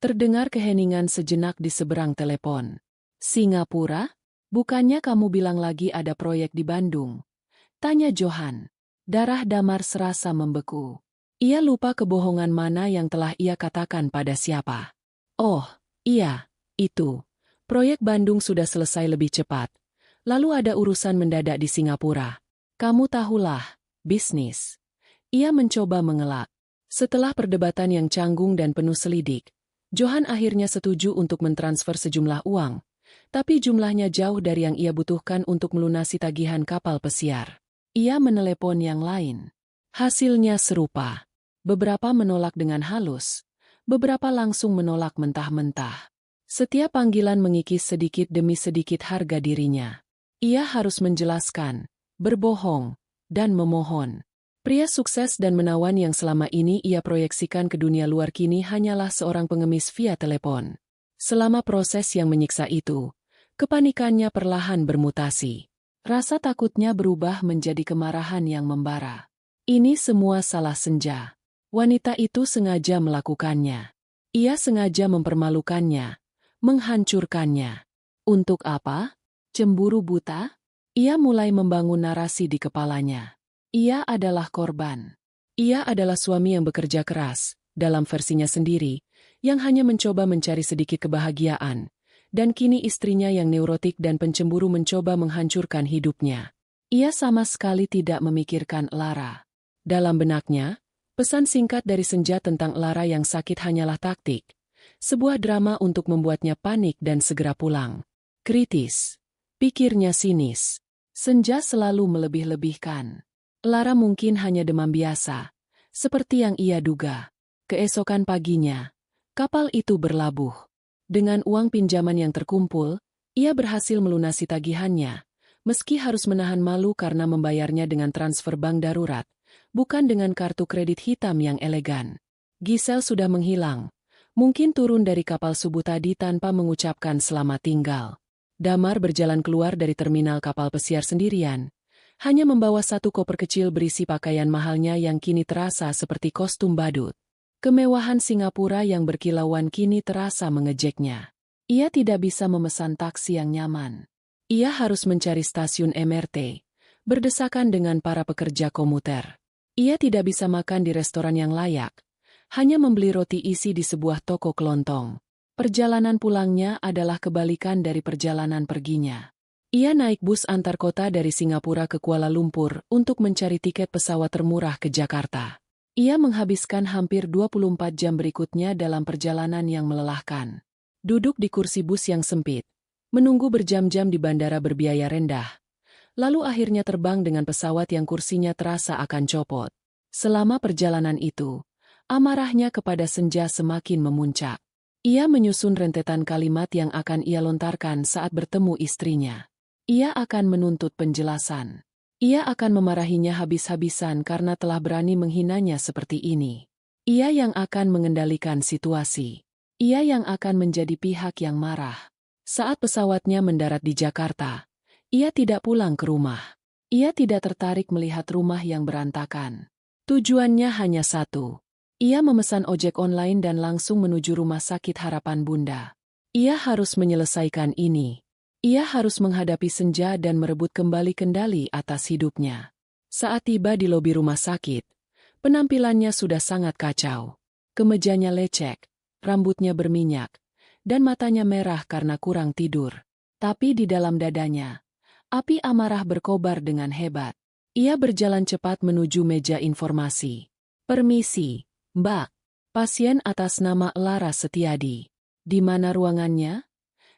Terdengar keheningan sejenak di seberang telepon. Singapura? Bukannya kamu bilang lagi ada proyek di Bandung? Tanya Johan. Darah Damar serasa membeku. Ia lupa kebohongan mana yang telah ia katakan pada siapa. Oh, iya, itu. Proyek Bandung sudah selesai lebih cepat. Lalu ada urusan mendadak di Singapura. Kamu tahulah, bisnis. Ia mencoba mengelak. Setelah perdebatan yang canggung dan penuh selidik, Johan akhirnya setuju untuk mentransfer sejumlah uang, tapi jumlahnya jauh dari yang ia butuhkan untuk melunasi tagihan kapal pesiar. Ia menelepon yang lain. Hasilnya serupa. Beberapa menolak dengan halus, beberapa langsung menolak mentah-mentah. Setiap panggilan mengikis sedikit demi sedikit harga dirinya. Ia harus menjelaskan, berbohong, dan memohon. Pria sukses dan menawan yang selama ini ia proyeksikan ke dunia luar kini hanyalah seorang pengemis via telepon. Selama proses yang menyiksa itu, kepanikannya perlahan bermutasi. Rasa takutnya berubah menjadi kemarahan yang membara. Ini semua salah Senja. Wanita itu sengaja melakukannya. Ia sengaja mempermalukannya, menghancurkannya. Untuk apa? Cemburu buta? Ia mulai membangun narasi di kepalanya. Ia adalah korban. Ia adalah suami yang bekerja keras, dalam versinya sendiri, yang hanya mencoba mencari sedikit kebahagiaan, dan kini istrinya yang neurotik dan pencemburu mencoba menghancurkan hidupnya. Ia sama sekali tidak memikirkan Lara. Dalam benaknya, pesan singkat dari Senja tentang Lara yang sakit hanyalah taktik, sebuah drama untuk membuatnya panik dan segera pulang. Kritis. Pikirnya sinis. Senja selalu melebih-lebihkan. Lara mungkin hanya demam biasa, seperti yang ia duga. Keesokan paginya, kapal itu berlabuh. Dengan uang pinjaman yang terkumpul, ia berhasil melunasi tagihannya, meski harus menahan malu karena membayarnya dengan transfer bank darurat, bukan dengan kartu kredit hitam yang elegan. Giselle sudah menghilang, mungkin turun dari kapal subuh tadi tanpa mengucapkan selamat tinggal. Damar berjalan keluar dari terminal kapal pesiar sendirian, hanya membawa satu koper kecil berisi pakaian mahalnya yang kini terasa seperti kostum badut. Kemewahan Singapura yang berkilauan kini terasa mengejeknya. Ia tidak bisa memesan taksi yang nyaman. Ia harus mencari stasiun MRT, berdesakan dengan para pekerja komuter. Ia tidak bisa makan di restoran yang layak, hanya membeli roti isi di sebuah toko kelontong. Perjalanan pulangnya adalah kebalikan dari perjalanan perginya. Ia naik bus antar kota dari Singapura ke Kuala Lumpur untuk mencari tiket pesawat termurah ke Jakarta. Ia menghabiskan hampir 24 jam berikutnya dalam perjalanan yang melelahkan. Duduk di kursi bus yang sempit, menunggu berjam-jam di bandara berbiaya rendah, lalu akhirnya terbang dengan pesawat yang kursinya terasa akan copot. Selama perjalanan itu, amarahnya kepada Senja semakin memuncak. Ia menyusun rentetan kalimat yang akan ia lontarkan saat bertemu istrinya. Ia akan menuntut penjelasan. Ia akan memarahinya habis-habisan karena telah berani menghinanya seperti ini. Ia yang akan mengendalikan situasi. Ia yang akan menjadi pihak yang marah. Saat pesawatnya mendarat di Jakarta, ia tidak pulang ke rumah. Ia tidak tertarik melihat rumah yang berantakan. Tujuannya hanya satu. Ia memesan ojek online dan langsung menuju Rumah Sakit Harapan Bunda. Ia harus menyelesaikan ini. Ia harus menghadapi Senja dan merebut kembali kendali atas hidupnya. Saat tiba di lobi rumah sakit, penampilannya sudah sangat kacau. Kemejanya lecek, rambutnya berminyak, dan matanya merah karena kurang tidur. Tapi di dalam dadanya, api amarah berkobar dengan hebat. Ia berjalan cepat menuju meja informasi. Permisi, Mbak. Pasien atas nama Lara Setiadi. Di mana ruangannya?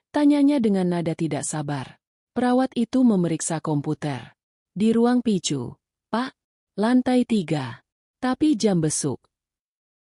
Tanyanya dengan nada tidak sabar. Perawat itu memeriksa komputer. Di ruang picu, Pak. Lantai 3. Tapi jam besuk.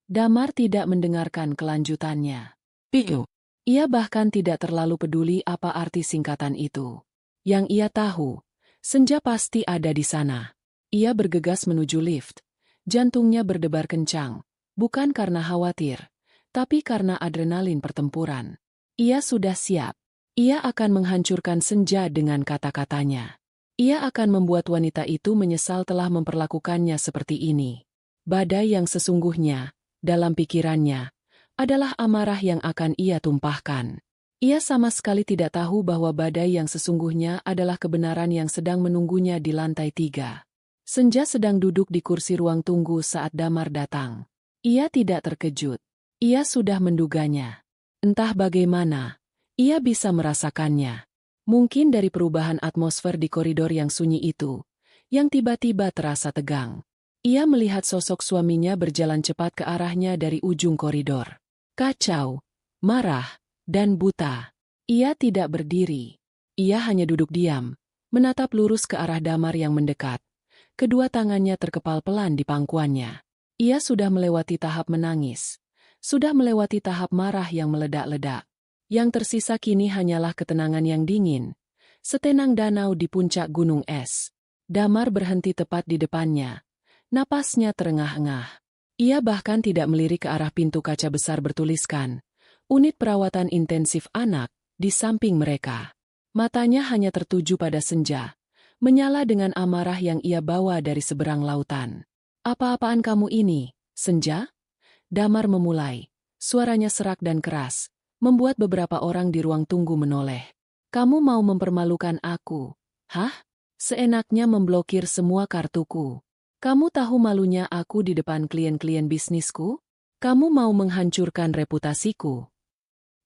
Damar tidak mendengarkan kelanjutannya. Picu. Ia bahkan tidak terlalu peduli apa arti singkatan itu. Yang ia tahu, Senja pasti ada di sana. Ia bergegas menuju lift. Jantungnya berdebar kencang. Bukan karena khawatir, tapi karena adrenalin pertempuran. Ia sudah siap. Ia akan menghancurkan Senja dengan kata-katanya. Ia akan membuat wanita itu menyesal telah memperlakukannya seperti ini. Badai yang sesungguhnya, dalam pikirannya, adalah amarah yang akan ia tumpahkan. Ia sama sekali tidak tahu bahwa badai yang sesungguhnya adalah kebenaran yang sedang menunggunya di lantai 3. Senja sedang duduk di kursi ruang tunggu saat Damar datang. Ia tidak terkejut. Ia sudah menduganya. Entah bagaimana, ia bisa merasakannya. Mungkin dari perubahan atmosfer di koridor yang sunyi itu, yang tiba-tiba terasa tegang. Ia melihat sosok suaminya berjalan cepat ke arahnya dari ujung koridor. Kacau, marah, dan buta. Ia tidak berdiri. Ia hanya duduk diam, menatap lurus ke arah Damar yang mendekat. Kedua tangannya terkepal pelan di pangkuannya. Ia sudah melewati tahap menangis, sudah melewati tahap marah yang meledak-ledak. Yang tersisa kini hanyalah ketenangan yang dingin, setenang danau di puncak gunung es. Damar berhenti tepat di depannya. Napasnya terengah-engah. Ia bahkan tidak melirik ke arah pintu kaca besar bertuliskan, Unit Perawatan Intensif Anak, di samping mereka. Matanya hanya tertuju pada Senja, menyala dengan amarah yang ia bawa dari seberang lautan. Apa-apaan kamu ini, Senja? Damar memulai. Suaranya serak dan keras, membuat beberapa orang di ruang tunggu menoleh. Kamu mau mempermalukan aku? Hah? Seenaknya memblokir semua kartuku. Kamu tahu malunya aku di depan klien-klien bisnisku? Kamu mau menghancurkan reputasiku.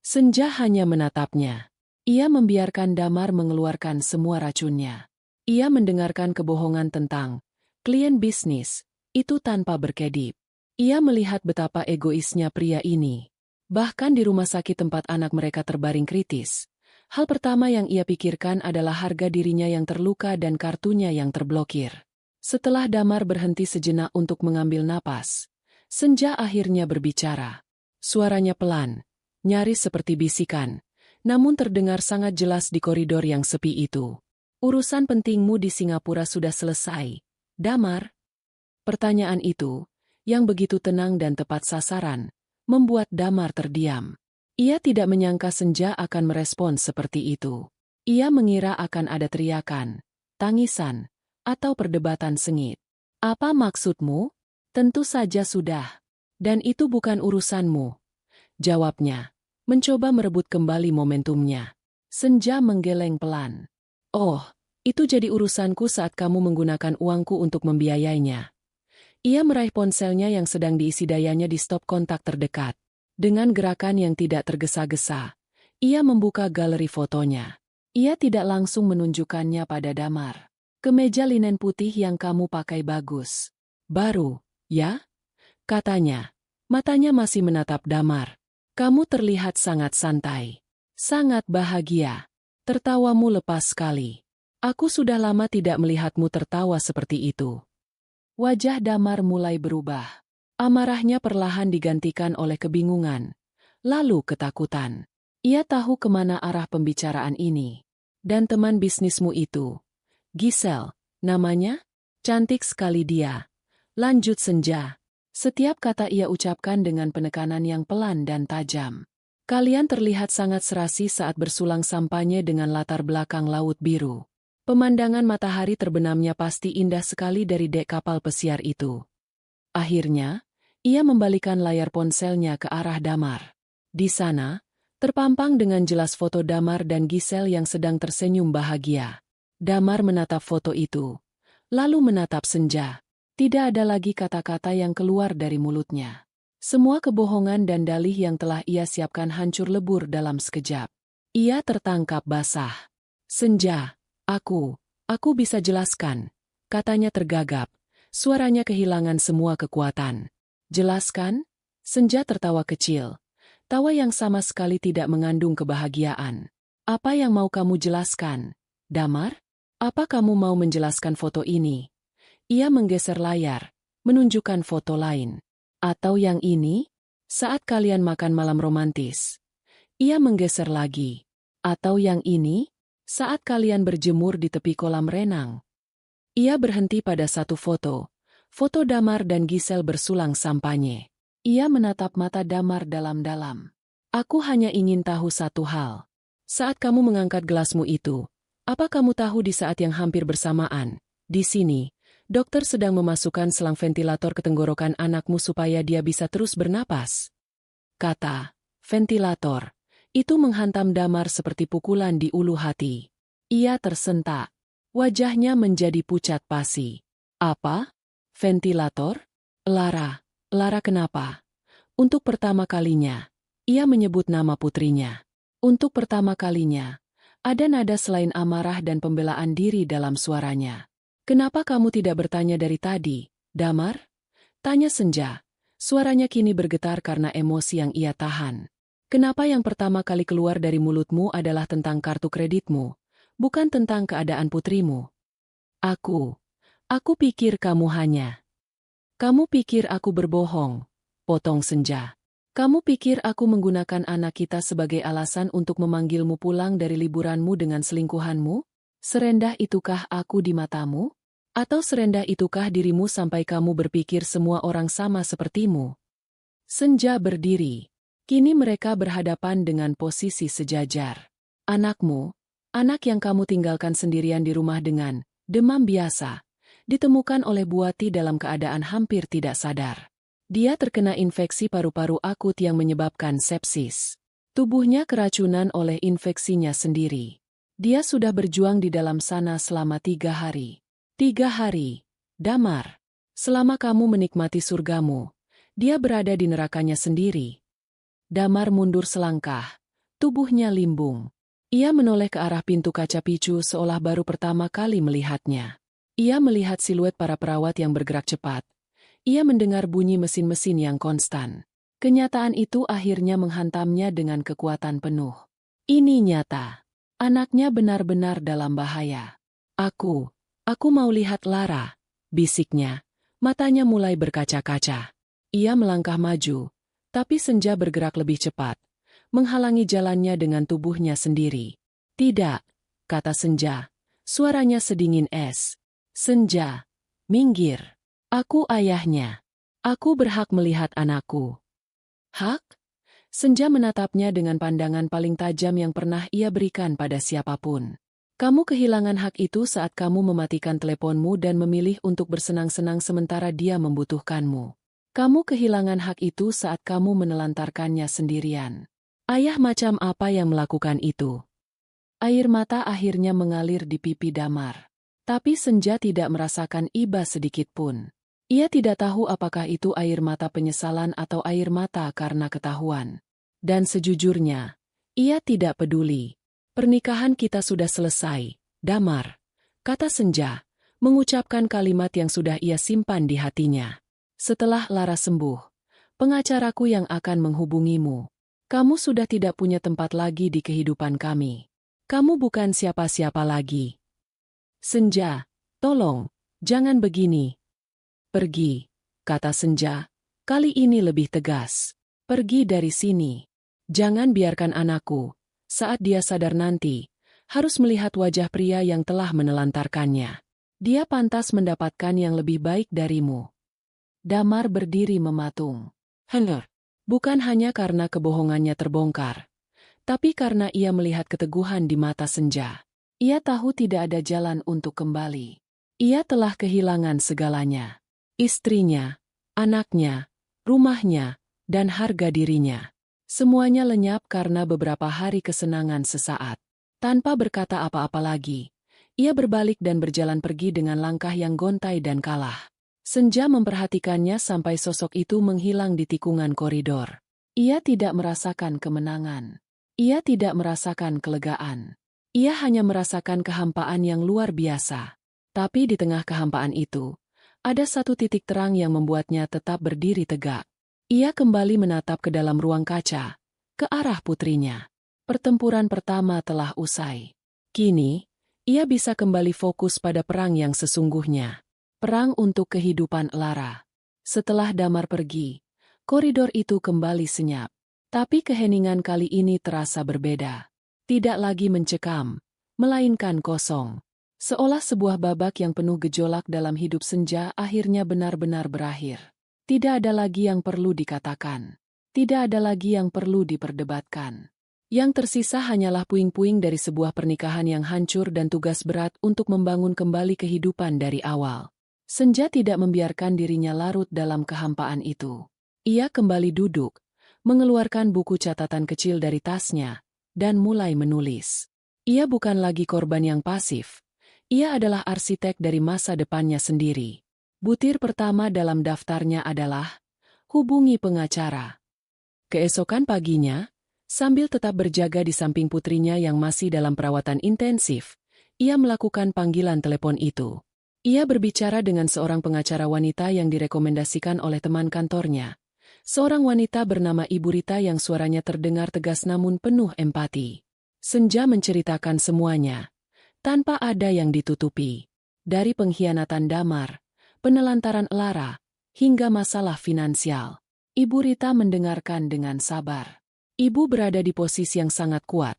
Senja hanya menatapnya. Ia membiarkan Damar mengeluarkan semua racunnya. Ia mendengarkan kebohongan tentang klien bisnis, itu tanpa berkedip. Ia melihat betapa egoisnya pria ini. Bahkan di rumah sakit tempat anak mereka terbaring kritis. Hal pertama yang ia pikirkan adalah harga dirinya yang terluka dan kartunya yang terblokir. Setelah Damar berhenti sejenak untuk mengambil napas, Senja akhirnya berbicara. Suaranya pelan, nyaris seperti bisikan, namun terdengar sangat jelas di koridor yang sepi itu. Urusan pentingmu di Singapura sudah selesai, Damar. Pertanyaan itu, yang begitu tenang dan tepat sasaran, membuat Damar terdiam. Ia tidak menyangka Senja akan merespons seperti itu. Ia mengira akan ada teriakan, tangisan, atau perdebatan sengit. Apa maksudmu? Tentu saja sudah. Dan itu bukan urusanmu. Jawabnya, mencoba merebut kembali momentumnya. Senja menggeleng pelan. Oh, itu jadi urusanku saat kamu menggunakan uangku untuk membiayainya. Ia meraih ponselnya yang sedang diisi dayanya di stop kontak terdekat. Dengan gerakan yang tidak tergesa-gesa, ia membuka galeri fotonya. Ia tidak langsung menunjukkannya pada Damar. Kemeja linen putih yang kamu pakai bagus. Baru, ya? Katanya. Matanya masih menatap Damar. Kamu terlihat sangat santai. Sangat bahagia. Tertawamu lepas sekali. Aku sudah lama tidak melihatmu tertawa seperti itu. Wajah Damar mulai berubah. Amarahnya perlahan digantikan oleh kebingungan, lalu ketakutan. Ia tahu kemana arah pembicaraan ini. Dan teman bisnismu itu, Giselle, namanya? Cantik sekali dia. Lanjut Senja. Setiap kata ia ucapkan dengan penekanan yang pelan dan tajam. Kalian terlihat sangat serasi saat bersulang sampanye dengan latar belakang laut biru. Pemandangan matahari terbenamnya pasti indah sekali dari dek kapal pesiar itu. Akhirnya, ia membalikan layar ponselnya ke arah Damar. Di sana, terpampang dengan jelas foto Damar dan Giselle yang sedang tersenyum bahagia. Damar menatap foto itu, lalu menatap Senja. Tidak ada lagi kata-kata yang keluar dari mulutnya. Semua kebohongan dan dalih yang telah ia siapkan hancur lebur dalam sekejap. Ia tertangkap basah. Senja, aku bisa jelaskan, katanya tergagap. Suaranya kehilangan semua kekuatan. Jelaskan? Senja tertawa kecil. Tawa yang sama sekali tidak mengandung kebahagiaan. Apa yang mau kamu jelaskan, Damar? Apa kamu mau menjelaskan foto ini? Ia menggeser layar, menunjukkan foto lain. Atau yang ini? Saat kalian makan malam romantis. Ia menggeser lagi. Atau yang ini? Saat kalian berjemur di tepi kolam renang. Ia berhenti pada satu foto. Foto Damar dan Giselle bersulang sampanye. Ia menatap mata Damar dalam-dalam. Aku hanya ingin tahu satu hal. Saat kamu mengangkat gelasmu itu, apa kamu tahu di saat yang hampir bersamaan, di sini, dokter sedang memasukkan selang ventilator ke tenggorokan anakmu supaya dia bisa terus bernapas? Kata, ventilator, itu menghantam Damar seperti pukulan di ulu hati. Ia tersentak. Wajahnya menjadi pucat pasi. Apa? Ventilator? Lara kenapa? Untuk pertama kalinya, ia menyebut nama putrinya. Untuk pertama kalinya, ada nada selain amarah dan pembelaan diri dalam suaranya. Kenapa kamu tidak bertanya dari tadi, Damar? Tanya Senja. Suaranya kini bergetar karena emosi yang ia tahan. Kenapa yang pertama kali keluar dari mulutmu adalah tentang kartu kreditmu, bukan tentang keadaan putrimu? Aku pikir kamu hanya... Kamu pikir aku berbohong, potong Senja. Kamu pikir aku menggunakan anak kita sebagai alasan untuk memanggilmu pulang dari liburanmu dengan selingkuhanmu? Serendah itukah aku di matamu? Atau serendah itukah dirimu sampai kamu berpikir semua orang sama sepertimu? Senja berdiri. Kini mereka berhadapan dengan posisi sejajar. Anakmu, anak yang kamu tinggalkan sendirian di rumah dengan demam biasa, ditemukan oleh Buati dalam keadaan hampir tidak sadar. Dia terkena infeksi paru-paru akut yang menyebabkan sepsis. Tubuhnya keracunan oleh infeksinya sendiri. Dia sudah berjuang di dalam sana selama 3 hari. 3 hari, Damar. Selama kamu menikmati surgamu, dia berada di nerakanya sendiri. Damar mundur selangkah. Tubuhnya limbung. Ia menoleh ke arah pintu kaca picu seolah baru pertama kali melihatnya. Ia melihat siluet para perawat yang bergerak cepat. Ia mendengar bunyi mesin-mesin yang konstan. Kenyataan itu akhirnya menghantamnya dengan kekuatan penuh. Ini nyata. Anaknya benar-benar dalam bahaya. Aku mau lihat Lara, bisiknya. Matanya mulai berkaca-kaca. Ia melangkah maju, tapi Senja bergerak lebih cepat, menghalangi jalannya dengan tubuhnya sendiri. Tidak, kata Senja. Suaranya sedingin es. Senja, minggir. Aku ayahnya. Aku berhak melihat anakku. Hak? Senja menatapnya dengan pandangan paling tajam yang pernah ia berikan pada siapapun. Kamu kehilangan hak itu saat kamu mematikan teleponmu dan memilih untuk bersenang-senang sementara dia membutuhkanmu. Kamu kehilangan hak itu saat kamu menelantarkannya sendirian. Ayah macam apa yang melakukan itu? Air mata akhirnya mengalir di pipi Damar. Tapi Senja tidak merasakan iba sedikit pun. Ia tidak tahu apakah itu air mata penyesalan atau air mata karena ketahuan. Dan sejujurnya, ia tidak peduli. Pernikahan kita sudah selesai, Damar, kata Senja, mengucapkan kalimat yang sudah ia simpan di hatinya. Setelah Lara sembuh, pengacaraku yang akan menghubungimu. Kamu sudah tidak punya tempat lagi di kehidupan kami. Kamu bukan siapa-siapa lagi. Senja, tolong, jangan begini. Pergi, kata Senja, kali ini lebih tegas. Pergi dari sini. Jangan biarkan anakku, saat dia sadar nanti, harus melihat wajah pria yang telah menelantarkannya. Dia pantas mendapatkan yang lebih baik darimu. Damar berdiri mematung. Bukan hanya karena kebohongannya terbongkar, tapi karena ia melihat keteguhan di mata Senja. Ia tahu tidak ada jalan untuk kembali. Ia telah kehilangan segalanya. Istrinya, anaknya, rumahnya, dan harga dirinya. Semuanya lenyap karena beberapa hari kesenangan sesaat. Tanpa berkata apa-apa lagi, ia berbalik dan berjalan pergi dengan langkah yang gontai dan kalah. Senja memperhatikannya sampai sosok itu menghilang di tikungan koridor. Ia tidak merasakan kemenangan. Ia tidak merasakan kelegaan. Ia hanya merasakan kehampaan yang luar biasa. Tapi di tengah kehampaan itu, ada satu titik terang yang membuatnya tetap berdiri tegak. Ia kembali menatap ke dalam ruang kaca, ke arah putrinya. Pertempuran pertama telah usai. Kini, ia bisa kembali fokus pada perang yang sesungguhnya. Perang untuk kehidupan Lara. Setelah Damar pergi, koridor itu kembali senyap. Tapi keheningan kali ini terasa berbeda. Tidak lagi mencekam, melainkan kosong. Seolah sebuah babak yang penuh gejolak dalam hidup Senja akhirnya benar-benar berakhir. Tidak ada lagi yang perlu dikatakan. Tidak ada lagi yang perlu diperdebatkan. Yang tersisa hanyalah puing-puing dari sebuah pernikahan yang hancur dan tugas berat untuk membangun kembali kehidupan dari awal. Senja tidak membiarkan dirinya larut dalam kehampaan itu. Ia kembali duduk, mengeluarkan buku catatan kecil dari tasnya, dan mulai menulis. Ia bukan lagi korban yang pasif. Ia adalah arsitek dari masa depannya sendiri. Butir pertama dalam daftarnya adalah, hubungi pengacara. Keesokan paginya, sambil tetap berjaga di samping putrinya yang masih dalam perawatan intensif, ia melakukan panggilan telepon itu. Ia berbicara dengan seorang pengacara wanita yang direkomendasikan oleh teman kantornya. Seorang wanita bernama Ibu Rita yang suaranya terdengar tegas namun penuh empati. Senja menceritakan semuanya, tanpa ada yang ditutupi. Dari pengkhianatan Damar, penelantaran Lara, hingga masalah finansial. Ibu Rita mendengarkan dengan sabar. Ibu berada di posisi yang sangat kuat,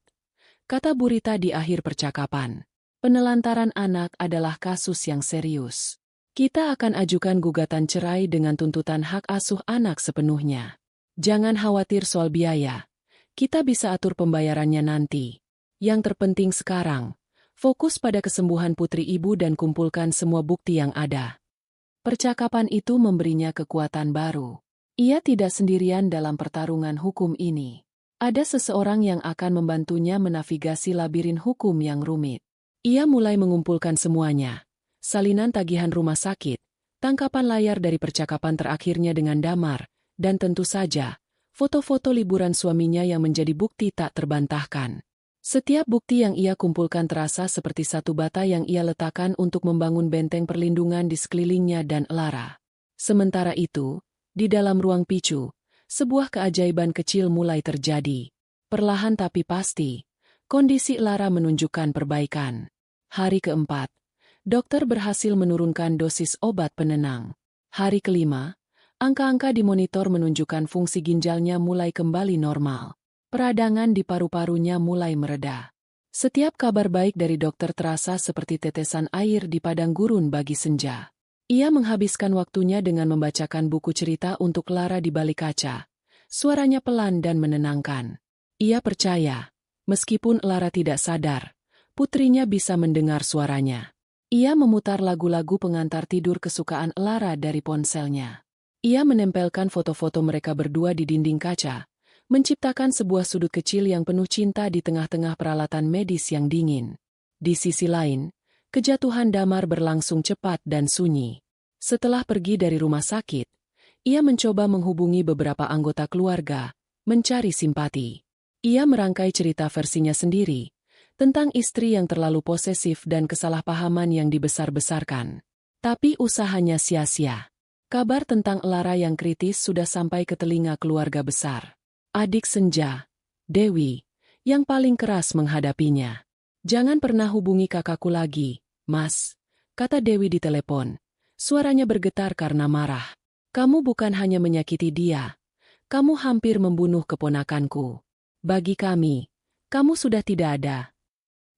kata Bu Rita di akhir percakapan. Penelantaran anak adalah kasus yang serius. Kita akan ajukan gugatan cerai dengan tuntutan hak asuh anak sepenuhnya. Jangan khawatir soal biaya. Kita bisa atur pembayarannya nanti. Yang terpenting sekarang, fokus pada kesembuhan putri ibu dan kumpulkan semua bukti yang ada. Percakapan itu memberinya kekuatan baru. Ia tidak sendirian dalam pertarungan hukum ini. Ada seseorang yang akan membantunya menavigasi labirin hukum yang rumit. Ia mulai mengumpulkan semuanya. Salinan tagihan rumah sakit, tangkapan layar dari percakapan terakhirnya dengan Damar, dan tentu saja, foto-foto liburan suaminya yang menjadi bukti tak terbantahkan. Setiap bukti yang ia kumpulkan terasa seperti satu bata yang ia letakkan untuk membangun benteng perlindungan di sekelilingnya dan Lara. Sementara itu, di dalam ruang picu, sebuah keajaiban kecil mulai terjadi. Perlahan tapi pasti, kondisi Lara menunjukkan perbaikan. Hari keempat, dokter berhasil menurunkan dosis obat penenang. Hari kelima, angka-angka di monitor menunjukkan fungsi ginjalnya mulai kembali normal. Peradangan di paru-parunya mulai mereda. Setiap kabar baik dari dokter terasa seperti tetesan air di padang gurun bagi senja. Ia menghabiskan waktunya dengan membacakan buku cerita untuk Lara di balik kaca. Suaranya pelan dan menenangkan. Ia percaya, meskipun Lara tidak sadar, putrinya bisa mendengar suaranya. Ia memutar lagu-lagu pengantar tidur kesukaan Lara dari ponselnya. Ia menempelkan foto-foto mereka berdua di dinding kaca, menciptakan sebuah sudut kecil yang penuh cinta di tengah-tengah peralatan medis yang dingin. Di sisi lain, kejatuhan Damar berlangsung cepat dan sunyi. Setelah pergi dari rumah sakit, ia mencoba menghubungi beberapa anggota keluarga, mencari simpati. Ia merangkai cerita versinya sendiri, tentang istri yang terlalu posesif dan kesalahpahaman yang dibesar-besarkan. Tapi usahanya sia-sia. Kabar tentang Lara yang kritis sudah sampai ke telinga keluarga besar. Adik Senja, Dewi, yang paling keras menghadapinya. "Jangan pernah hubungi kakakku lagi, Mas," kata Dewi di telepon. Suaranya bergetar karena marah. "Kamu bukan hanya menyakiti dia, kamu hampir membunuh keponakanku. Bagi kami, kamu sudah tidak ada."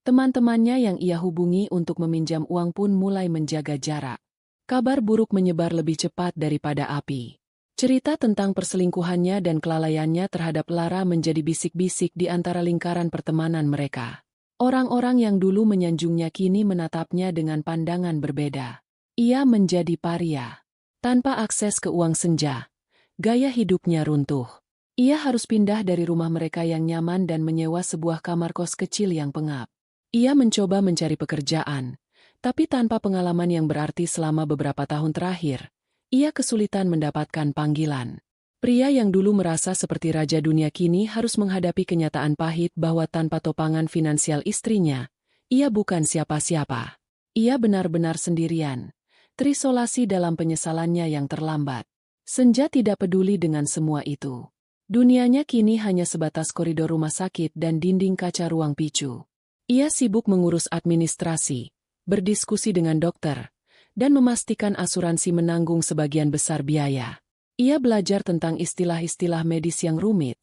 Teman-temannya yang ia hubungi untuk meminjam uang pun mulai menjaga jarak. Kabar buruk menyebar lebih cepat daripada api. Cerita tentang perselingkuhannya dan kelalaiannya terhadap Lara menjadi bisik-bisik di antara lingkaran pertemanan mereka. Orang-orang yang dulu menyanjungnya kini menatapnya dengan pandangan berbeda. Ia menjadi paria. Tanpa akses ke uang senja, gaya hidupnya runtuh. Ia harus pindah dari rumah mereka yang nyaman dan menyewa sebuah kamar kos kecil yang pengap. Ia mencoba mencari pekerjaan, tapi tanpa pengalaman yang berarti selama beberapa tahun terakhir, ia kesulitan mendapatkan panggilan. Pria yang dulu merasa seperti raja dunia kini harus menghadapi kenyataan pahit bahwa tanpa topangan finansial istrinya, ia bukan siapa-siapa. Ia benar-benar sendirian, terisolasi dalam penyesalannya yang terlambat. Senja tidak peduli dengan semua itu. Dunianya kini hanya sebatas koridor rumah sakit dan dinding kaca ruang picu. Ia sibuk mengurus administrasi, berdiskusi dengan dokter, dan memastikan asuransi menanggung sebagian besar biaya. Ia belajar tentang istilah-istilah medis yang rumit.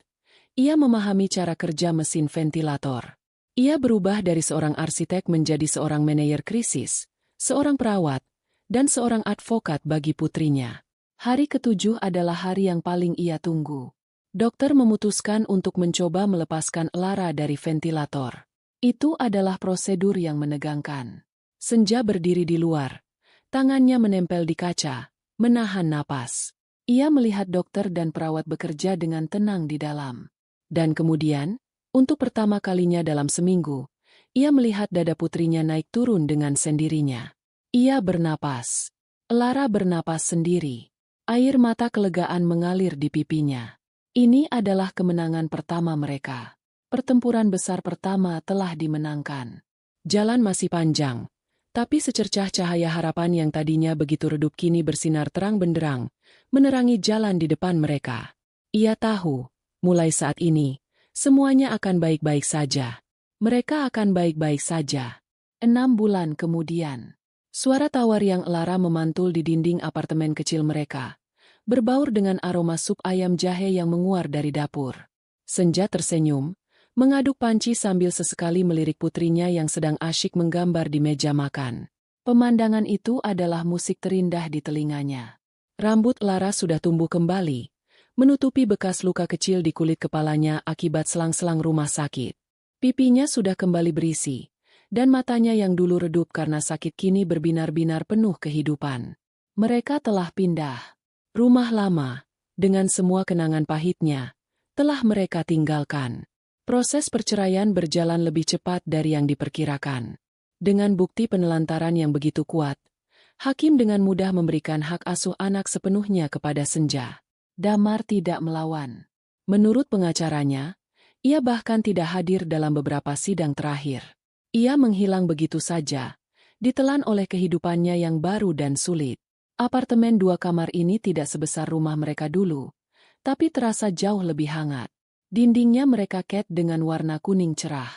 Ia memahami cara kerja mesin ventilator. Ia berubah dari seorang arsitek menjadi seorang manajer krisis, seorang perawat, dan seorang advokat bagi putrinya. Hari ketujuh adalah hari yang paling ia tunggu. Dokter memutuskan untuk mencoba melepaskan Lara dari ventilator. Itu adalah prosedur yang menegangkan. Senja berdiri di luar. Tangannya menempel di kaca, menahan napas. Ia melihat dokter dan perawat bekerja dengan tenang di dalam. Dan kemudian, untuk pertama kalinya dalam seminggu, ia melihat dada putrinya naik turun dengan sendirinya. Ia bernapas. Lara bernapas sendiri. Air mata kelegaan mengalir di pipinya. Ini adalah kemenangan pertama mereka. Pertempuran besar pertama telah dimenangkan. Jalan masih panjang. Tapi secercah cahaya harapan yang tadinya begitu redup kini bersinar terang benderang, menerangi jalan di depan mereka. Ia tahu, mulai saat ini, semuanya akan baik-baik saja. Mereka akan baik-baik saja. 6 bulan kemudian, suara tawar yang Lara memantul di dinding apartemen kecil mereka, berbaur dengan aroma sup ayam jahe yang menguar dari dapur. Senja tersenyum, mengaduk panci sambil sesekali melirik putrinya yang sedang asyik menggambar di meja makan. Pemandangan itu adalah musik terindah di telinganya. Rambut Lara sudah tumbuh kembali, menutupi bekas luka kecil di kulit kepalanya akibat selang-selang rumah sakit. Pipinya sudah kembali berisi, dan matanya yang dulu redup karena sakit kini berbinar-binar penuh kehidupan. Mereka telah pindah. Rumah lama, dengan semua kenangan pahitnya, telah mereka tinggalkan. Proses perceraian berjalan lebih cepat dari yang diperkirakan. Dengan bukti penelantaran yang begitu kuat, hakim dengan mudah memberikan hak asuh anak sepenuhnya kepada Senja. Damar tidak melawan. Menurut pengacaranya, ia bahkan tidak hadir dalam beberapa sidang terakhir. Ia menghilang begitu saja, ditelan oleh kehidupannya yang baru dan sulit. Apartemen 2 kamar ini tidak sebesar rumah mereka dulu, tapi terasa jauh lebih hangat. Dindingnya mereka cat dengan warna kuning cerah.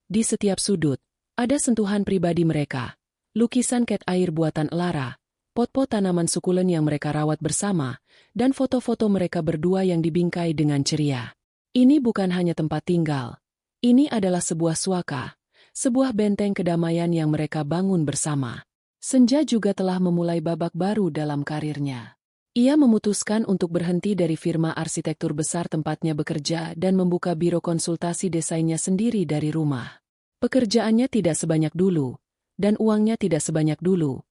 Di setiap sudut, ada sentuhan pribadi mereka. Lukisan cat air buatan Lara, pot-pot tanaman sukulen yang mereka rawat bersama, dan foto-foto mereka berdua yang dibingkai dengan ceria. Ini bukan hanya tempat tinggal. Ini adalah sebuah suaka, sebuah benteng kedamaian yang mereka bangun bersama. Senja juga telah memulai babak baru dalam karirnya. Ia memutuskan untuk berhenti dari firma arsitektur besar tempatnya bekerja dan membuka biro konsultasi desainnya sendiri dari rumah. Pekerjaannya tidak sebanyak dulu, dan uangnya tidak sebanyak dulu,